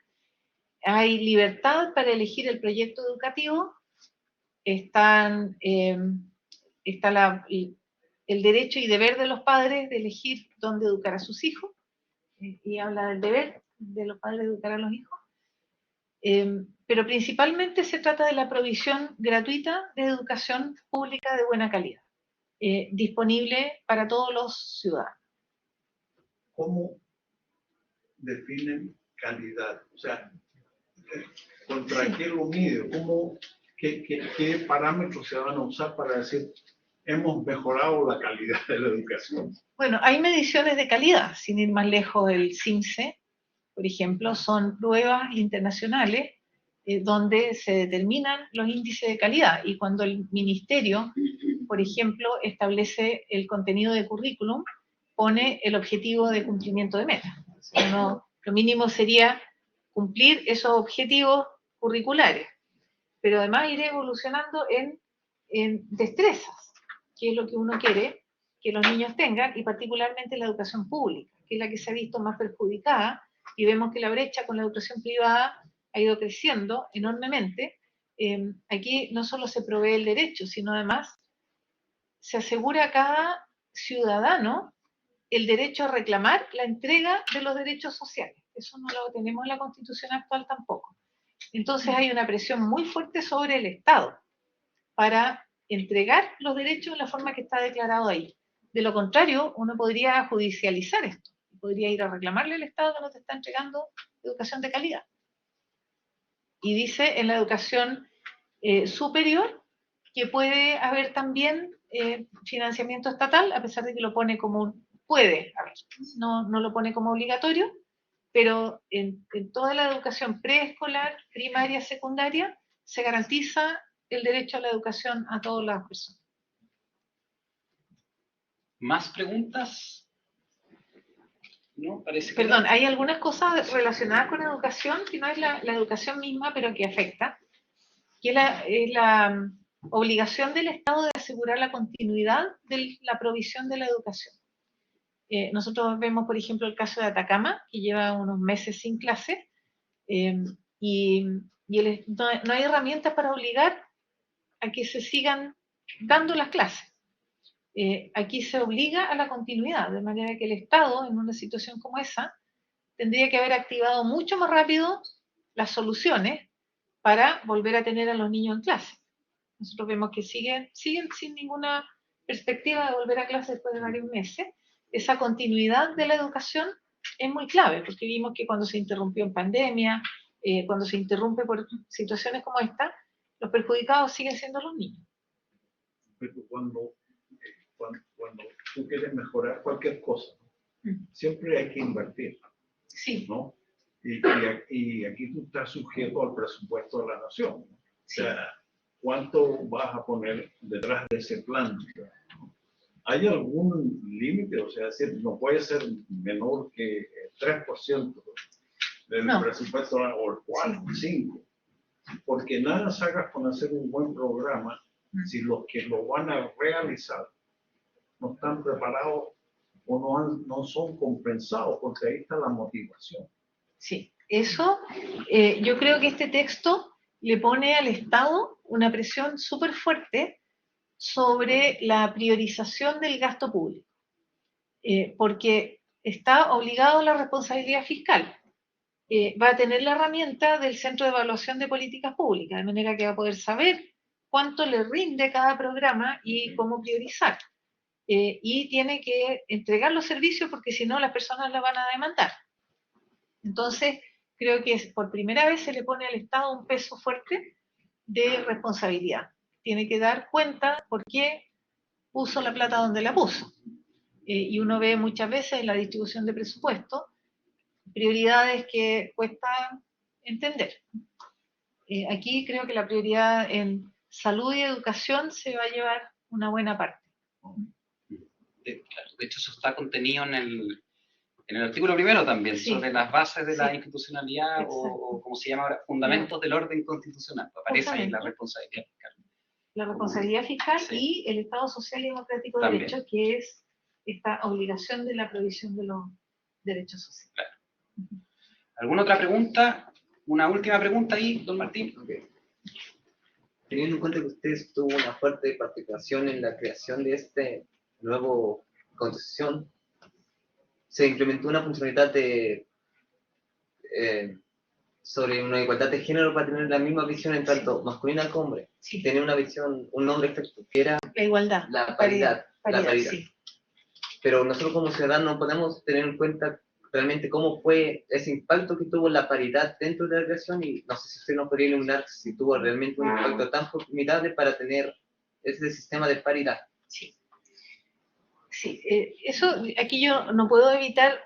Hay libertad para elegir el proyecto educativo. Está el derecho y deber de los padres de elegir dónde educar a sus hijos. Y habla del deber de los padres de educar a los hijos. Pero principalmente se trata de la provisión gratuita de educación pública de buena calidad, disponible para todos los ciudadanos. ¿Cómo definen calidad? O sea, ¿contra Sí. qué lo mide? ¿Qué parámetros se van a usar para decir hemos mejorado la calidad de la educación? Bueno, hay mediciones de calidad, sin ir más lejos, el CIMSE, por ejemplo, son pruebas internacionales donde se determinan los índices de calidad, y cuando el ministerio, por ejemplo, establece el contenido de currículum, pone el objetivo de cumplimiento de metas. O sea, lo mínimo sería cumplir esos objetivos curriculares, pero además ir evolucionando en destrezas, que es lo que uno quiere que los niños tengan, y particularmente la educación pública, que es la que se ha visto más perjudicada, y vemos que la brecha con la educación privada ha ido creciendo enormemente. Aquí no solo se provee el derecho, sino además se asegura a cada ciudadano el derecho a reclamar la entrega de los derechos sociales. Eso no lo tenemos en la Constitución actual tampoco. Entonces hay una presión muy fuerte sobre el Estado para entregar los derechos en la forma que está declarado ahí. De lo contrario, uno podría judicializar esto, podría ir a reclamarle al Estado que no te está entregando educación de calidad. Y dice en la educación superior que puede haber también financiamiento estatal, a pesar de que lo pone como puede haber, no lo pone como obligatorio, pero en toda la educación preescolar, primaria, secundaria, se garantiza el derecho a la educación a todas las personas. ¿Más preguntas? No, parece que Perdón, no. hay algunas cosas relacionadas con educación que no es la educación misma, pero que afecta, que es la obligación del Estado de asegurar la continuidad de la provisión de la educación. Nosotros vemos, por ejemplo, el caso de Atacama, que lleva unos meses sin clase, y no hay herramientas para obligar a que se sigan dando las clases. Aquí se obliga a la continuidad, de manera que el Estado, en una situación como esa, tendría que haber activado mucho más rápido las soluciones para volver a tener a los niños en clase. Nosotros vemos que siguen sin ninguna perspectiva de volver a clase después de varios meses. Esa continuidad de la educación es muy clave, porque vimos que cuando se interrumpió en pandemia, cuando se interrumpe por situaciones como esta, los perjudicados siguen siendo los niños. Pero cuando tú quieres mejorar cualquier cosa, siempre hay que invertir. Sí. ¿No? Y aquí tú estás sujeto al presupuesto de la nación. Sí. O sea, ¿cuánto vas a poner detrás de ese plan? ¿Hay algún límite? O sea, no puede ser menor que el 3% del presupuesto, o el 4, 5. Porque nada sacas con hacer un buen programa si los que lo van a realizar no están preparados o no son compensados, porque ahí está la motivación. Sí, eso, yo creo que este texto le pone al Estado una presión súper fuerte sobre la priorización del gasto público, porque está obligado a la responsabilidad fiscal. Va a tener la herramienta del Centro de Evaluación de Políticas Públicas, de manera que va a poder saber cuánto le rinde cada programa y cómo priorizar. Y tiene que entregar los servicios, porque si no las personas la van a demandar. Entonces, creo que por primera vez se le pone al Estado un peso fuerte de responsabilidad. Tiene que dar cuenta por qué puso la plata donde la puso. Y uno ve muchas veces en la distribución de presupuesto prioridades que cuesta entender. Aquí creo que la prioridad en salud y educación se va a llevar una buena parte. De hecho, eso está contenido en el artículo primero también, Sí. sobre las bases de la Sí. institucionalidad, o como se llama ahora, fundamentos del orden constitucional. Aparece ahí la responsabilidad fiscal. La responsabilidad fiscal, sí. Y el Estado Social y Democrático de También. Derecho, que es esta obligación de la provisión de los derechos sociales. Claro. ¿Alguna otra pregunta? Una última pregunta ahí, don Martín. Okay. Teniendo en cuenta que usted tuvo una fuerte participación en la creación de este nuevo constitución, se implementó una funcionalidad de sobre una igualdad de género para tener la misma visión en tanto masculina como hombre. Sí. Tener una visión, un nombre que era La igualdad. la paridad. La paridad. Sí. Pero nosotros como ciudadanos no podemos tener en cuenta realmente cómo fue ese impacto que tuvo la paridad dentro de la creación, y no sé si usted nos podría iluminar si tuvo realmente un impacto tan formidable para tener ese sistema de paridad. Sí. Sí, eso aquí yo no puedo evitar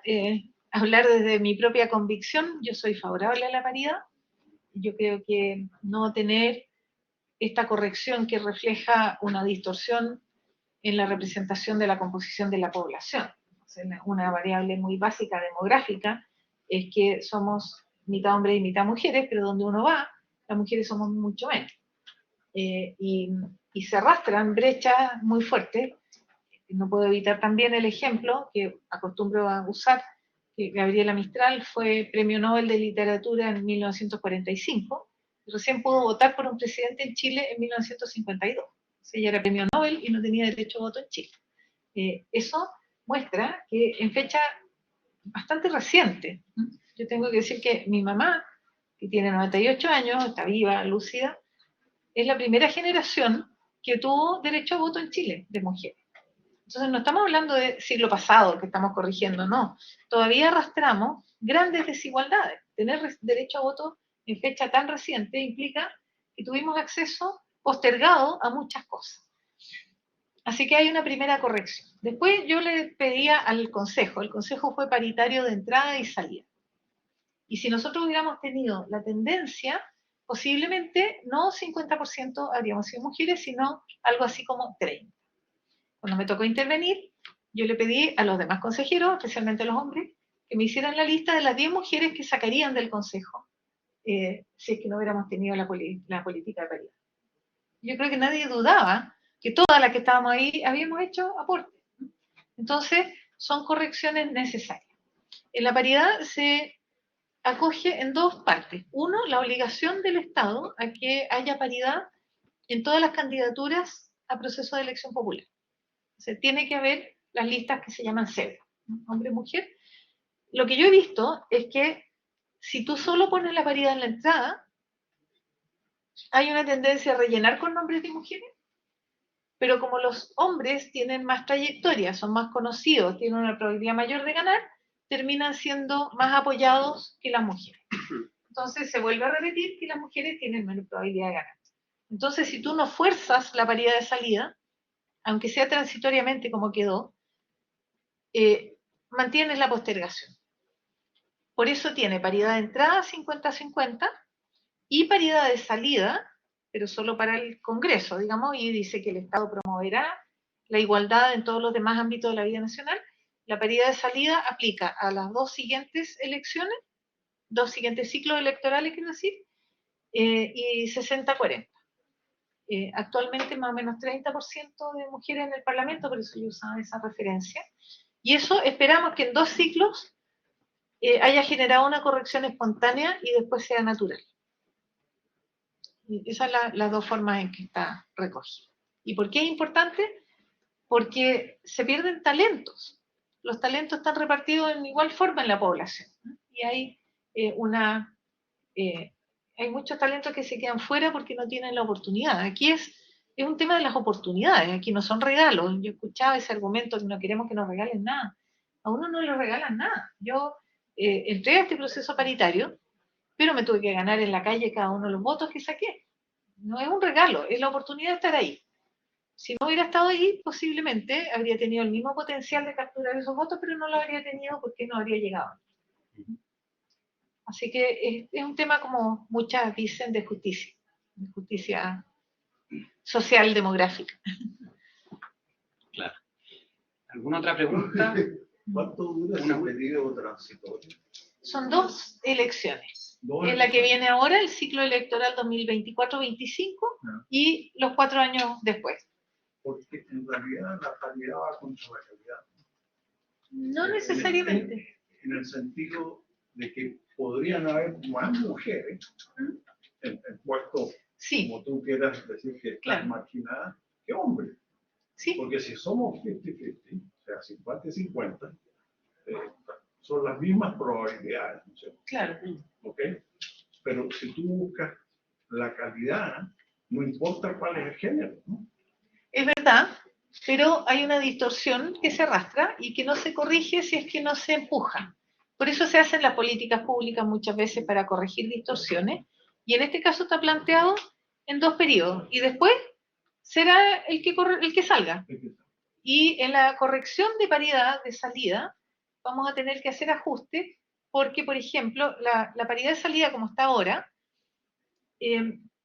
hablar desde mi propia convicción. Yo soy favorable a la paridad. Yo creo que no tener esta corrección que refleja una distorsión en la representación de la composición de la población. O sea, una variable muy básica demográfica es que somos mitad hombres y mitad mujeres, pero donde uno va, las mujeres somos mucho menos. Y se arrastran brechas muy fuertes. No puedo evitar también el ejemplo que acostumbro a usar, que Gabriela Mistral fue Premio Nobel de Literatura en 1945, y recién pudo votar por un presidente en Chile en 1952. O sea, ella era Premio Nobel y no tenía derecho a voto en Chile. Eso muestra que en fecha bastante reciente, yo tengo que decir que mi mamá, que tiene 98 años, está viva, lúcida, es la primera generación que tuvo derecho a voto en Chile de mujeres. Entonces no estamos hablando de siglo pasado que estamos corrigiendo, no. Todavía arrastramos grandes desigualdades. Tener derecho a voto en fecha tan reciente implica que tuvimos acceso postergado a muchas cosas. Así que hay una primera corrección. Después yo le pedía al Consejo, el Consejo fue paritario de entrada y salida. Y si nosotros hubiéramos tenido la tendencia, posiblemente no 50% habríamos sido mujeres, sino algo así como 30%. Cuando me tocó intervenir, yo le pedí a los demás consejeros, especialmente a los hombres, que me hicieran la lista de las 10 mujeres que sacarían del consejo si es que no hubiéramos tenido la política de paridad. Yo creo que nadie dudaba que todas las que estábamos ahí habíamos hecho aportes. Entonces, son correcciones necesarias. En la paridad se acoge en dos partes. Uno, la obligación del Estado a que haya paridad en todas las candidaturas a proceso de elección popular. O sea, tiene que haber las listas que se llaman cédula, hombre-mujer. Lo que yo he visto es que si tú solo pones la paridad en la entrada, hay una tendencia a rellenar con nombres de mujeres, pero como los hombres tienen más trayectoria, son más conocidos, tienen una probabilidad mayor de ganar, terminan siendo más apoyados que las mujeres. Entonces se vuelve a repetir que las mujeres tienen menos probabilidad de ganar. Entonces, si tú no fuerzas la paridad de salida, aunque sea transitoriamente como quedó, mantienes la postergación. Por eso tiene paridad de entrada 50-50 y paridad de salida, pero solo para el Congreso, digamos, y dice que el Estado promoverá la igualdad en todos los demás ámbitos de la vida nacional. La paridad de salida aplica a las dos siguientes elecciones, dos siguientes ciclos electorales, quiero decir, y 60-40. Actualmente más o menos 30% de mujeres en el Parlamento, por eso yo usaba esa referencia. Y eso esperamos que en 2 ciclos haya generado una corrección espontánea y después sea natural. Y esas son las dos formas en que está recogido. ¿Y por qué es importante? Porque se pierden talentos. Los talentos están repartidos en igual forma en la población, ¿no? Y hay hay muchos talentos que se quedan fuera porque no tienen la oportunidad. Aquí es un tema de las oportunidades, aquí no son regalos. Yo escuchaba ese argumento que no queremos que nos regalen nada. A uno no le regalan nada. Yo entré a este proceso paritario, pero me tuve que ganar en la calle cada uno de los votos que saqué. No es un regalo, es la oportunidad de estar ahí. Si no hubiera estado ahí, posiblemente habría tenido el mismo potencial de capturar esos votos, pero no lo habría tenido porque no habría llegado. Así que es un tema, como muchas dicen, de justicia social demográfica. Claro. ¿Alguna otra pregunta? ¿Cuánto dura ese periodo transitorio? Son 2 elecciones. Es la que viene ahora, el ciclo electoral 2024-25, y los 4 años después. Porque en realidad la calidad va contra la calidad. No necesariamente. En el sentido de que podrían haber más mujeres en puestos, sí, como tú quieras decir, que están marginadas, que hombres. Sí. Porque si somos 50-50, o sea, 50-50, son las mismas probabilidades, ¿no es cierto? Claro. ¿Ok? pero si tú buscas la calidad, no importa cuál es el género, ¿no? Es verdad, pero hay una distorsión que se arrastra y que no se corrige si es que no se empuja. Por eso se hacen las políticas públicas muchas veces para corregir distorsiones, y en este caso está planteado en 2 periodos, y después será el que salga. Y en la corrección de paridad de salida vamos a tener que hacer ajustes, porque, por ejemplo, la paridad de salida como está ahora,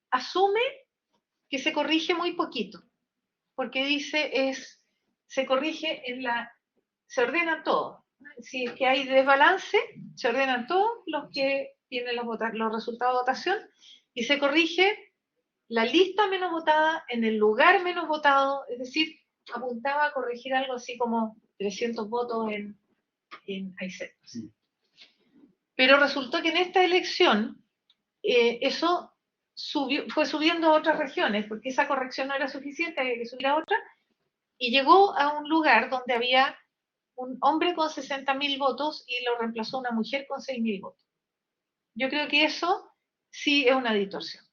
asume que se corrige muy poquito, porque dice se corrige se ordena todo. Si es que hay desbalance, se ordenan todos los que tienen los resultados de votación, y se corrige la lista menos votada en el lugar menos votado, es decir, apuntaba a corregir algo así como 300 votos en Aysén. Sí. Pero resultó que en esta elección eso fue subiendo a otras regiones, porque esa corrección no era suficiente, había que subir a otra, y llegó a un lugar donde había un hombre con 60.000 votos y lo reemplazó una mujer con 6.000 votos. Yo creo que eso sí es una distorsión,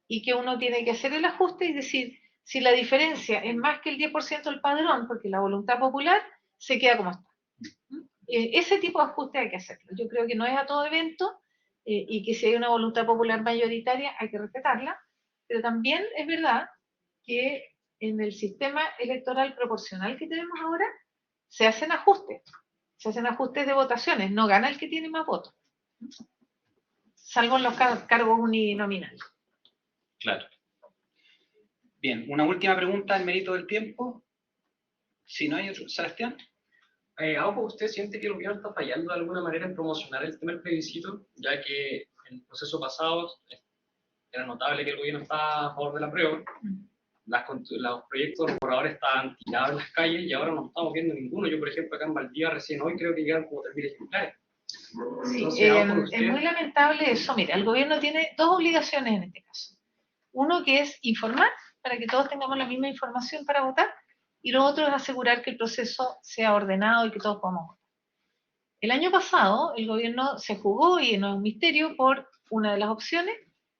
y que uno tiene que hacer el ajuste y decir, si la diferencia es más que el 10% del padrón, porque la voluntad popular se queda como está. Ese tipo de ajuste hay que hacerlo. Yo creo que no es a todo evento, y que si hay una voluntad popular mayoritaria hay que respetarla, pero también es verdad que en el sistema electoral proporcional que tenemos ahora se hacen ajustes de votaciones, no gana el que tiene más votos, salvo en los cargos uninominales. Claro. Bien, una última pregunta en mérito del tiempo. Si no hay otro, Sebastián. Ojo, ¿usted siente que el gobierno está fallando de alguna manera en promocionar el tema del plebiscito, ya que en el proceso pasado era notable que el gobierno estaba a favor de la prueba, los proyectos de los borradores estaban tirados en las calles y ahora no estamos viendo ninguno? Yo, por ejemplo, acá en Valdivia recién hoy creo que llegan como 3.000 ejemplares. Sí, Entonces, es muy lamentable eso. Mira, el gobierno tiene 2 obligaciones en este caso. Uno, que es informar para que todos tengamos la misma información para votar, y lo otro es asegurar que el proceso sea ordenado y que todos podamos votar. El año pasado el gobierno se jugó, y no es un misterio, por una de las opciones.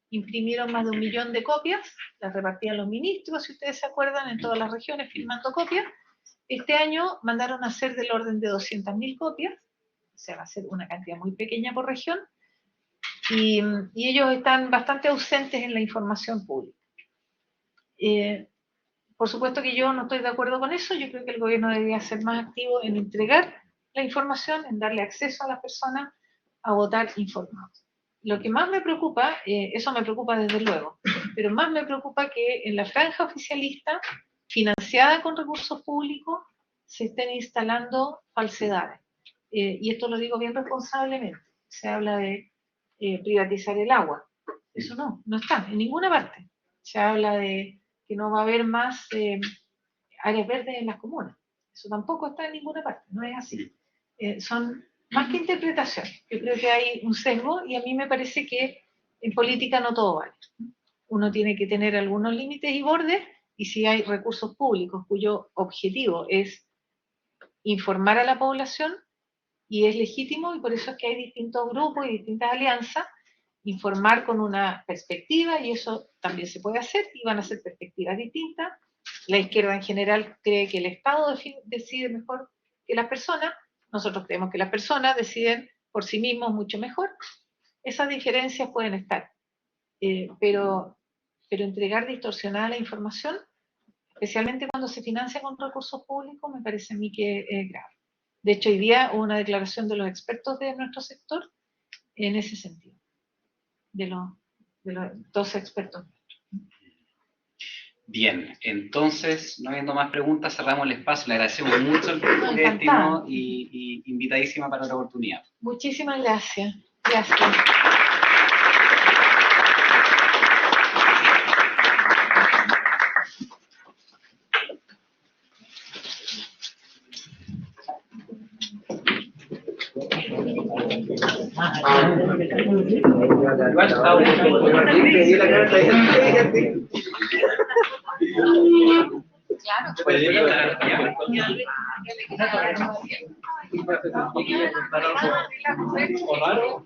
Imprimieron más de 1 millón de copias, las repartían los ministros, si ustedes se acuerdan, en todas las regiones firmando copias. Este año mandaron a hacer del orden de 200.000 copias, o sea, va a ser una cantidad muy pequeña por región, y ellos están bastante ausentes en la información pública. Por supuesto que yo no estoy de acuerdo con eso. Yo creo que el gobierno debería ser más activo en entregar la información, en darle acceso a las personas a votar informados. Lo que más me preocupa, eso me preocupa desde luego, pero más me preocupa que en la franja oficialista, financiada con recursos públicos, se estén instalando falsedades. Y esto lo digo bien responsablemente. Se habla de privatizar el agua. Eso no está en ninguna parte. Se habla de que no va a haber más áreas verdes en las comunas. Eso tampoco está en ninguna parte, no es así. Son más que interpretaciones. Yo creo que hay un sesgo, y a mí me parece que en política no todo vale. Uno tiene que tener algunos límites y bordes, y si hay recursos públicos cuyo objetivo es informar a la población, y es legítimo, y por eso es que hay distintos grupos y distintas alianzas, informar con una perspectiva, y eso también se puede hacer, y van a ser perspectivas distintas. La izquierda en general cree que el Estado decide mejor que las personas. Nosotros creemos que las personas deciden por sí mismos mucho mejor. Esas diferencias pueden estar, pero entregar distorsionada la información, especialmente cuando se financia con recursos públicos, me parece a mí que es grave. De hecho, hoy día hubo una declaración de los expertos de nuestro sector en ese sentido, de los 12 expertos. Bien, entonces, no habiendo más preguntas, cerramos el espacio. Le agradecemos mucho el tiempo que destinó, y invitadísima para otra oportunidad. Muchísimas gracias. Gracias. Claro. ¿Quería contar algo o raro?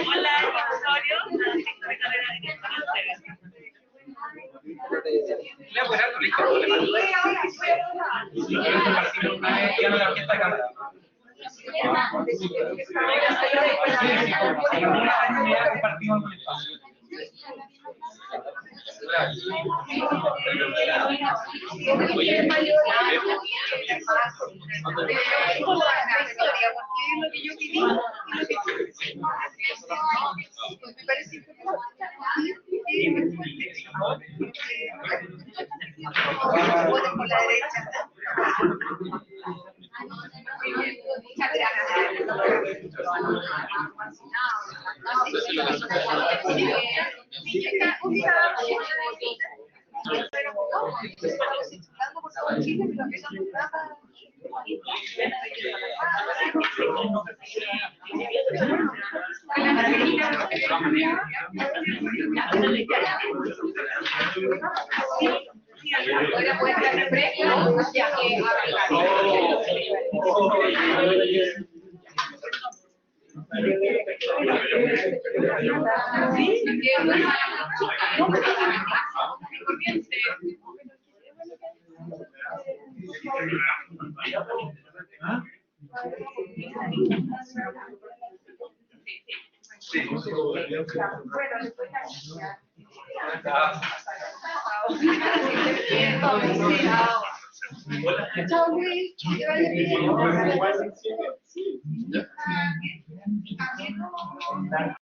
Hola, Osorio, la directora de carrera de Le voy a poner listo el problema. Quiero compartir una vez, ya no la orquesta de cámara. Sí, alguna actividad compartimos con el espacio. Chao, Luis. Que vaya bien.